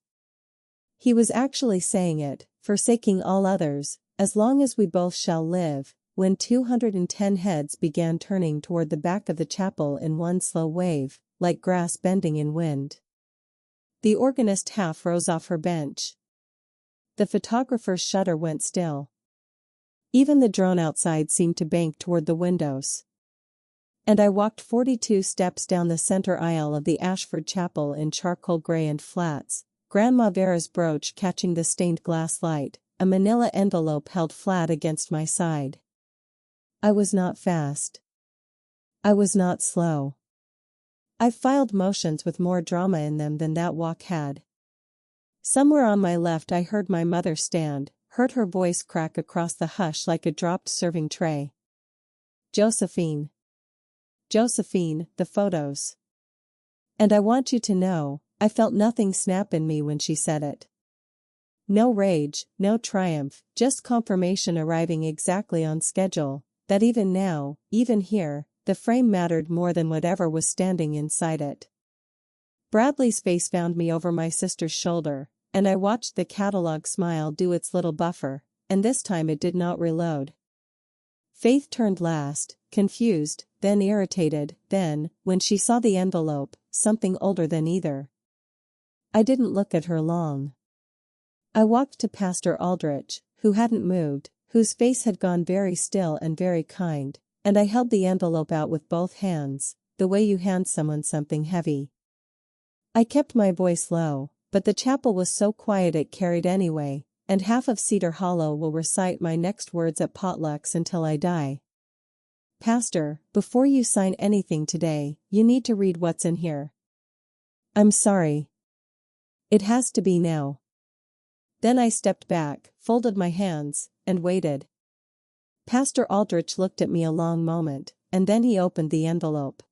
He was actually saying it, forsaking all others, as long as we both shall live, when 210 heads began turning toward the back of the chapel in one slow wave, like grass bending in wind. The organist half rose off her bench. The photographer's shutter went still. Even the drone outside seemed to bank toward the windows. And I walked 42 steps down the center aisle of the Ashford Chapel in charcoal gray and flats, Grandma Vera's brooch catching the stained glass light, a manila envelope held flat against my side. I was not fast. I was not slow. I've filed motions with more drama in them than that walk had. Somewhere on my left I heard my mother stand, heard her voice crack across the hush like a dropped serving tray. Josephine. Josephine, the photos. And I want you to know, I felt nothing snap in me when she said it. No rage, no triumph, just confirmation arriving exactly on schedule, that even now, even here, the frame mattered more than whatever was standing inside it. Bradley's face found me over my sister's shoulder, and I watched the catalog smile do its little buffer, and this time it did not reload. Faith turned last, confused, then irritated, then, when she saw the envelope, something older than either. I didn't look at her long. I walked to Pastor Aldrich, who hadn't moved, whose face had gone very still and very kind, and I held the envelope out with both hands, the way you hand someone something heavy. I kept my voice low, but the chapel was so quiet it carried anyway, and half of Cedar Hollow will recite my next words at potlucks until I die. Pastor, before you sign anything today, you need to read what's in here. I'm sorry. It has to be now. Then I stepped back, folded my hands, and waited. Pastor Aldrich looked at me a long moment, and then he opened the envelope.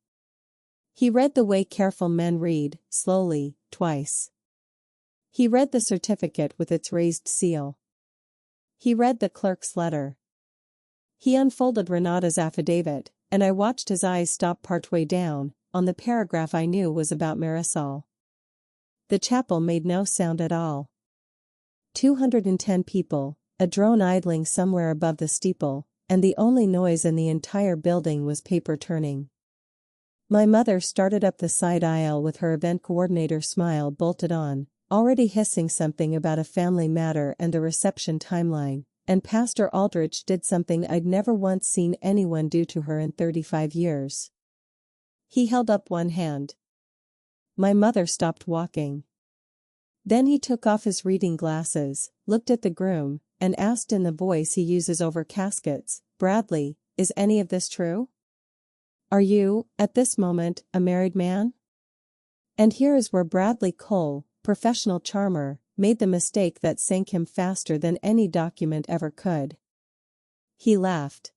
He read the way careful men read, slowly, twice. He read the certificate with its raised seal. He read the clerk's letter. He unfolded Renata's affidavit, and I watched his eyes stop partway down, on the paragraph I knew was about Marisol. The chapel made no sound at all. 210 people, a drone idling somewhere above the steeple, and the only noise in the entire building was paper turning. My mother started up the side aisle with her event coordinator smile bolted on, already hissing something about a family matter and the reception timeline, and Pastor Aldrich did something I'd never once seen anyone do to her in 35 years. He held up one hand. My mother stopped walking. Then he took off his reading glasses, looked at the groom, and asked in the voice he uses over caskets, "Bradley, is any of this true? Are you, at this moment, a married man?" And here is where Bradley Cole, professional charmer, made the mistake that sank him faster than any document ever could. He laughed.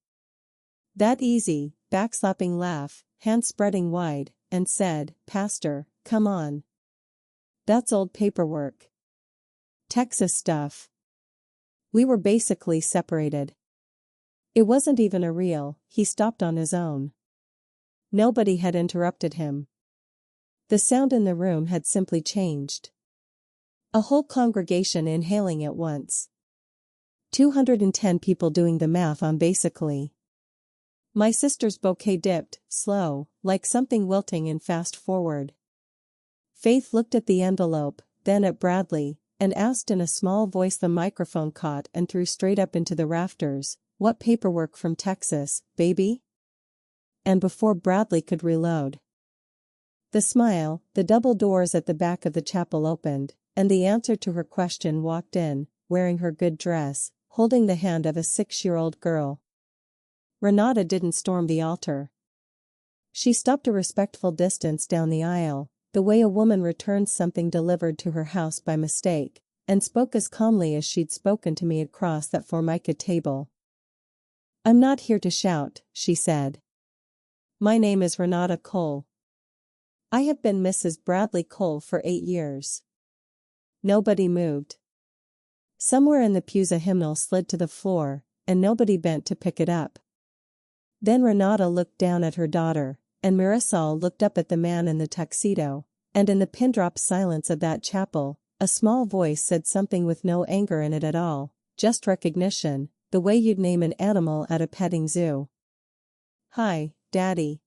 That easy, backslapping laugh, hands spreading wide, and said, "Pastor, come on. That's old paperwork. Texas stuff." We were basically separated. It wasn't even a reel, he stopped on his own. Nobody had interrupted him. The sound in the room had simply changed. A whole congregation inhaling at once. 210 people doing the math on basically. My sister's bouquet dipped, slow, like something wilting in fast forward. Faith looked at the envelope, then at Bradley, and asked in a small voice the microphone caught and threw straight up into the rafters, "What paperwork from Texas, baby?" And before Bradley could reload. The smile, the double doors at the back of the chapel opened, and the answer to her question walked in, wearing her good dress, holding the hand of a 6-year-old girl. Renata didn't storm the altar. She stopped a respectful distance down the aisle, the way a woman returns something delivered to her house by mistake, and spoke as calmly as she'd spoken to me across that Formica table. "I'm not here to shout," she said. "My name is Renata Cole. I have been Mrs. Bradley Cole for 8 years." Nobody moved. Somewhere in the pews a hymnal slid to the floor, and nobody bent to pick it up. Then Renata looked down at her daughter, and Marisol looked up at the man in the tuxedo, and in the pin-drop silence of that chapel, a small voice said something with no anger in it at all, just recognition, the way you'd name an animal at a petting zoo. "Hi, Daddy.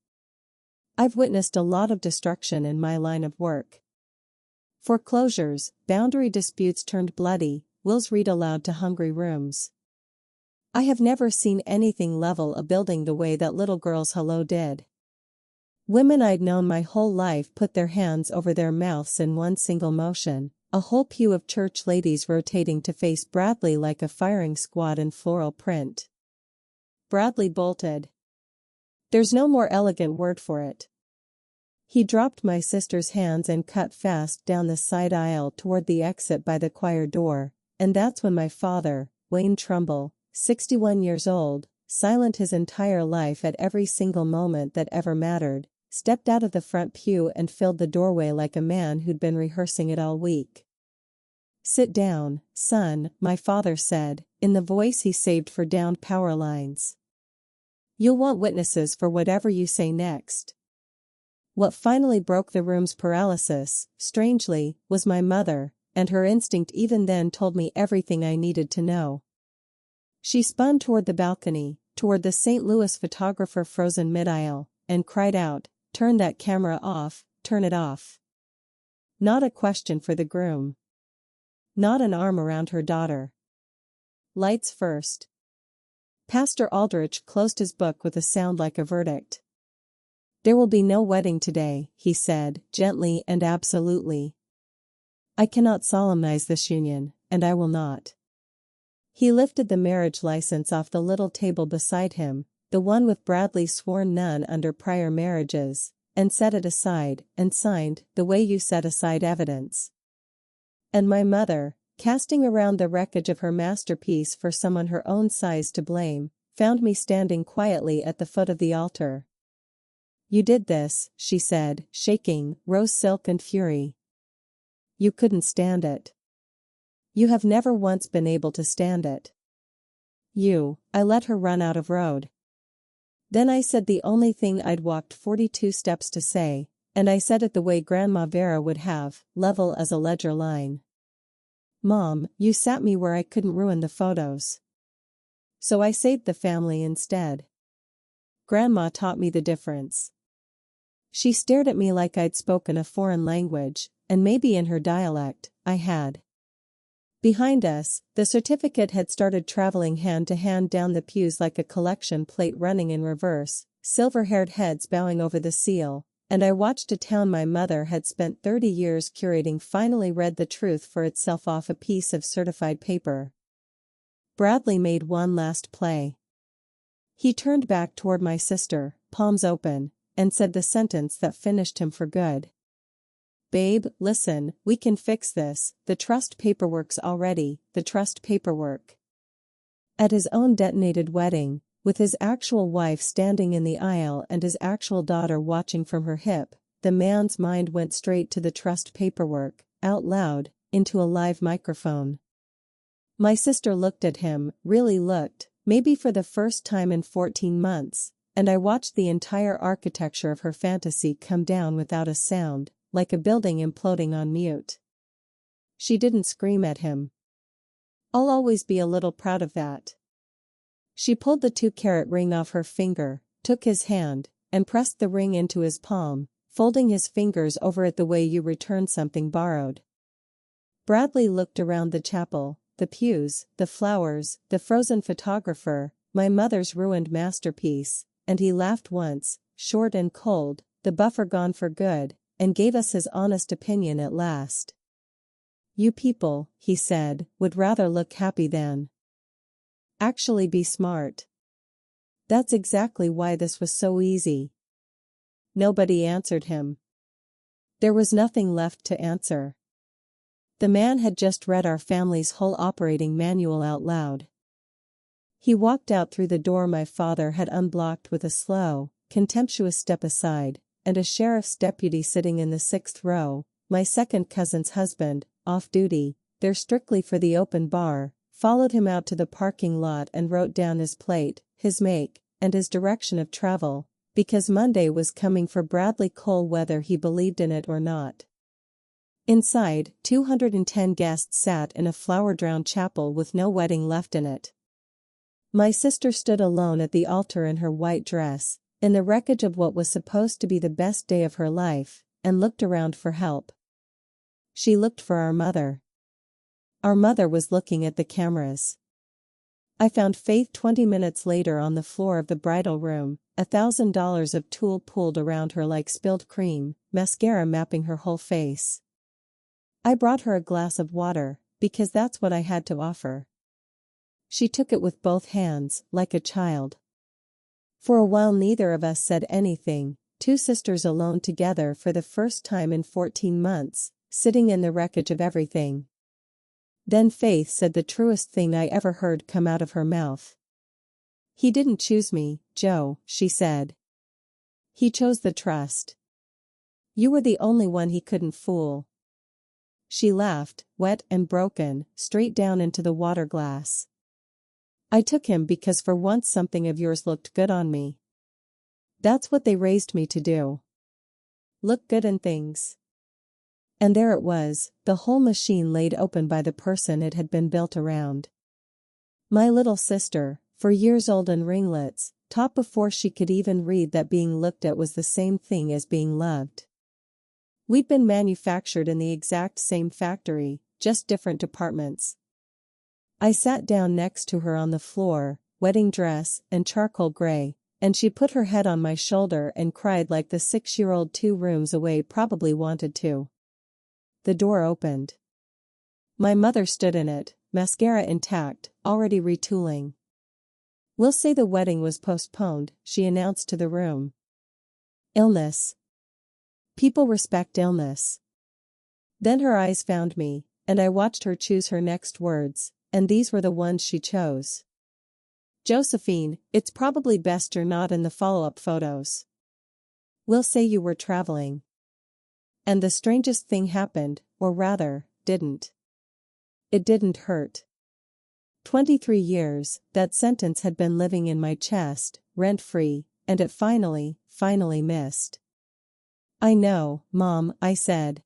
I've witnessed a lot of destruction in my line of work. Foreclosures, boundary disputes turned bloody, wills read aloud to hungry rooms. I have never seen anything level a building the way that little girl's hello did. Women I'd known my whole life put their hands over their mouths in one single motion, a whole pew of church ladies rotating to face Bradley like a firing squad in floral print." Bradley bolted. There's no more elegant word for it. He dropped my sister's hands and cut fast down the side aisle toward the exit by the choir door, and that's when my father, Wayne Trumbull, 61 years old, silent his entire life at every single moment that ever mattered, stepped out of the front pew and filled the doorway like a man who'd been rehearsing it all week. "Sit down, son," my father said, in the voice he saved for downed power lines. "You'll want witnesses for whatever you say next." What finally broke the room's paralysis, strangely, was my mother, and her instinct even then told me everything I needed to know. She spun toward the balcony, toward the St. Louis photographer frozen mid-aisle, and cried out, "Turn that camera off, turn it off." Not a question for the groom. Not an arm around her daughter. Lights first. Pastor Aldrich closed his book with a sound like a verdict. "There will be no wedding today," he said, gently and absolutely. "I cannot solemnize this union, and I will not." He lifted the marriage license off the little table beside him, the one with Bradley's sworn none under prior marriages, and set it aside, and signed, the way you set aside evidence. And my mother, casting around the wreckage of her masterpiece for someone her own size to blame, found me standing quietly at the foot of the altar. "You did this," she said, shaking, rose silk and fury. "You couldn't stand it. You have never once been able to stand it. I let her run out of road. Then I said the only thing I'd walked 42 steps to say, and I said it the way Grandma Vera would have, level as a ledger line. Mom, you sat me where I couldn't ruin the photos. So I saved the family instead. Grandma taught me the difference. She stared at me like I'd spoken a foreign language, and maybe in her dialect, I had. Behind us, the certificate had started traveling hand to hand down the pews like a collection plate running in reverse, silver-haired heads bowing over the seal, and I watched a town my mother had spent 30 years curating finally read the truth for itself off a piece of certified paper. Bradley made one last play. He turned back toward my sister, palms open, and said the sentence that finished him for good. Babe, listen, we can fix this, the trust paperwork's all ready, the trust paperwork. At his own detonated wedding, with his actual wife standing in the aisle and his actual daughter watching from her hip, the man's mind went straight to the trust paperwork, out loud, into a live microphone. My sister looked at him, really looked, maybe for the first time in 14 months, and I watched the entire architecture of her fantasy come down without a sound, like a building imploding on mute. She didn't scream at him. I'll always be a little proud of that. She pulled the 2-carat ring off her finger, took his hand, and pressed the ring into his palm, folding his fingers over it the way you return something borrowed. Bradley looked around the chapel, the pews, the flowers, the frozen photographer, my mother's ruined masterpiece, and he laughed once, short and cold, the buffer gone for good, and gave us his honest opinion at last. You people, he said, would rather look happy than actually be smart. That's exactly why this was so easy. Nobody answered him. There was nothing left to answer. The man had just read our family's whole operating manual out loud. He walked out through the door my father had unblocked with a slow, contemptuous step aside, and a sheriff's deputy sitting in the 6th row, my second cousin's husband, off duty, there strictly for the open bar, followed him out to the parking lot and wrote down his plate, his make, and his direction of travel, because Monday was coming for Bradley Cole whether he believed in it or not. Inside, 210 guests sat in a flower-drowned chapel with no wedding left in it. My sister stood alone at the altar in her white dress, in the wreckage of what was supposed to be the best day of her life, and looked around for help. She looked for our mother. Our mother was looking at the cameras. I found Faith 20 minutes later on the floor of the bridal room, $1,000 of tulle pooled around her like spilled cream, mascara mapping her whole face. I brought her a glass of water, because that's what I had to offer. She took it with both hands, like a child. For a while neither of us said anything, two sisters alone together for the first time in 14 months, sitting in the wreckage of everything. Then Faith said the truest thing I ever heard come out of her mouth. He didn't choose me, Joe, she said. He chose the trust. You were the only one he couldn't fool. She laughed, wet and broken, straight down into the water glass. I took him because for once something of yours looked good on me. That's what they raised me to do. Look good in things. And there it was, the whole machine laid open by the person it had been built around. My little sister, 4 years old and ringlets, taught before she could even read that being looked at was the same thing as being loved. We'd been manufactured in the exact same factory, just different departments. I sat down next to her on the floor, wedding dress and charcoal gray, and she put her head on my shoulder and cried like the 6-year-old 2 rooms away probably wanted to. The door opened. My mother stood in it, mascara intact, already retooling. We'll say the wedding was postponed, she announced to the room. Illness. People respect illness. Then her eyes found me, and I watched her choose her next words, and these were the ones she chose. Josephine, it's probably best you're not in the follow-up photos. We'll say you were traveling. And the strangest thing happened, or rather, didn't. It didn't hurt. 23 years, that sentence had been living in my chest, rent-free, and it finally missed. I know, Mom, I said.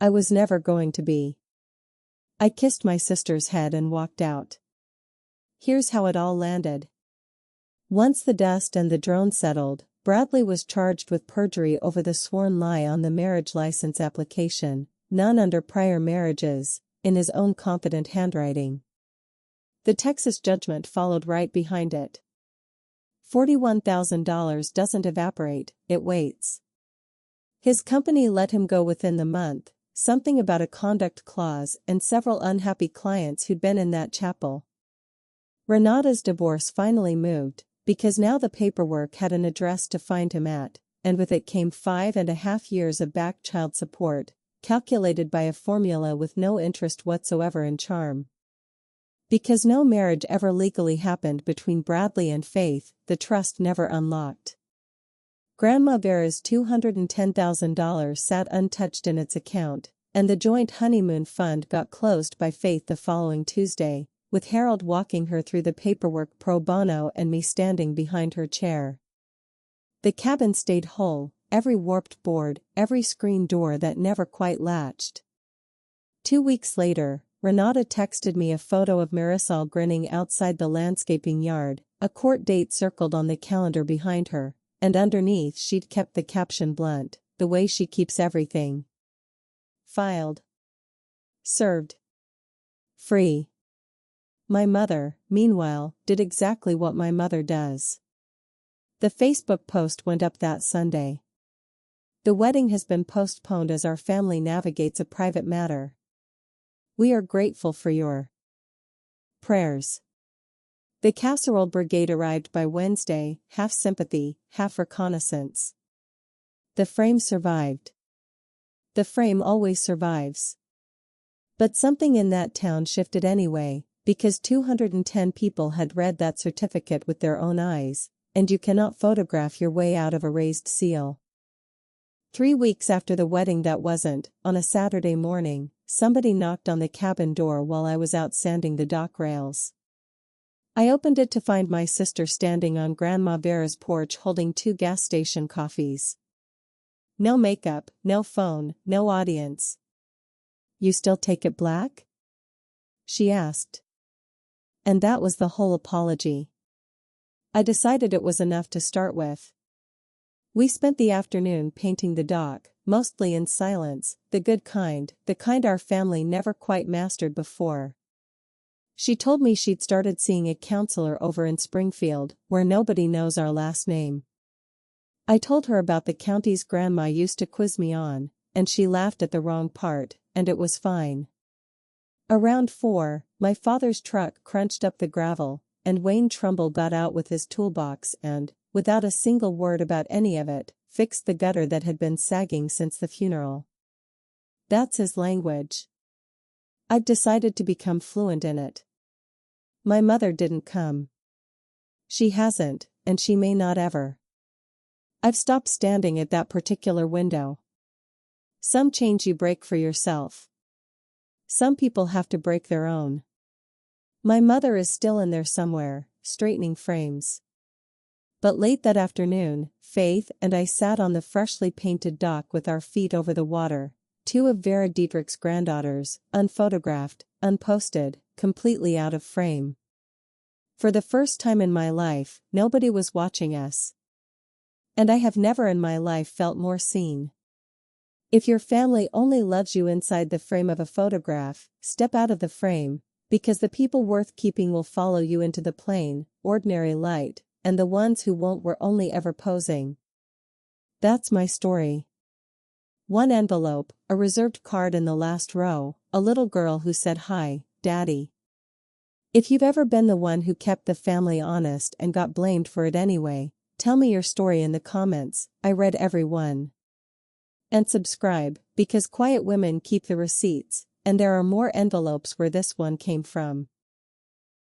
I was never going to be. I kissed my sister's head and walked out. Here's how it all landed. Once the dust and the drone settled, Bradley was charged with perjury over the sworn lie on the marriage license application, none under prior marriages, in his own confident handwriting. The Texas judgment followed right behind it. $41,000 doesn't evaporate, it waits. His company let him go within the month, something about a conduct clause and several unhappy clients who'd been in that chapel. Renata's divorce finally moved, because now the paperwork had an address to find him at, and with it came 5.5 years of back child support, calculated by a formula with no interest whatsoever in charm. Because no marriage ever legally happened between Bradley and Faith, the trust never unlocked. Grandma Vera's $210,000 sat untouched in its account, and the joint honeymoon fund got closed by Faith the following Tuesday, with Harold walking her through the paperwork pro bono and me standing behind her chair. The cabin stayed whole, every warped board, every screen door that never quite latched. 2 weeks later, Renata texted me a photo of Marisol grinning outside the landscaping yard, a court date circled on the calendar behind her, and underneath she'd kept the caption blunt, the way she keeps everything. Filed. Served. Free. My mother, meanwhile, did exactly what my mother does. The Facebook post went up that Sunday. The wedding has been postponed as our family navigates a private matter. We are grateful for your prayers. The casserole brigade arrived by Wednesday, half sympathy, half reconnaissance. The frame survived. The frame always survives. But something in that town shifted anyway, because 210 people had read that certificate with their own eyes, and you cannot photograph your way out of a raised seal. 3 weeks after the wedding that wasn't, on a Saturday morning, somebody knocked on the cabin door while I was out sanding the dock rails. I opened it to find my sister standing on Grandma Vera's porch holding 2 gas station coffees. No makeup, no phone, no audience. "You still take it black?" she asked. And that was the whole apology. I decided it was enough to start with. We spent the afternoon painting the dock, mostly in silence, the good kind, the kind our family never quite mastered before. She told me she'd started seeing a counselor over in Springfield, where nobody knows our last name. I told her about the counties Grandma used to quiz me on, and she laughed at the wrong part, and it was fine. Around 4, my father's truck crunched up the gravel, and Wayne Trumbull got out with his toolbox and, without a single word about any of it, fixed the gutter that had been sagging since the funeral. That's his language. I've decided to become fluent in it. My mother didn't come. She hasn't, and she may not ever. I've stopped standing at that particular window. Some chains you break for yourself. Some people have to break their own. My mother is still in there somewhere, straightening frames. But late that afternoon, Faith and I sat on the freshly painted dock with our feet over the water, 2 of Vera Dietrich's granddaughters, unphotographed, unposted, completely out of frame. For the first time in my life, nobody was watching us. And I have never in my life felt more seen. If your family only loves you inside the frame of a photograph, step out of the frame, because the people worth keeping will follow you into the plain, ordinary light, and the ones who won't were only ever posing. That's my story. 1 envelope, a reserved card in the last row, a little girl who said hi, Daddy. If you've ever been the one who kept the family honest and got blamed for it anyway, tell me your story in the comments. I read every one. And subscribe, because quiet women keep the receipts, and there are more envelopes where this one came from.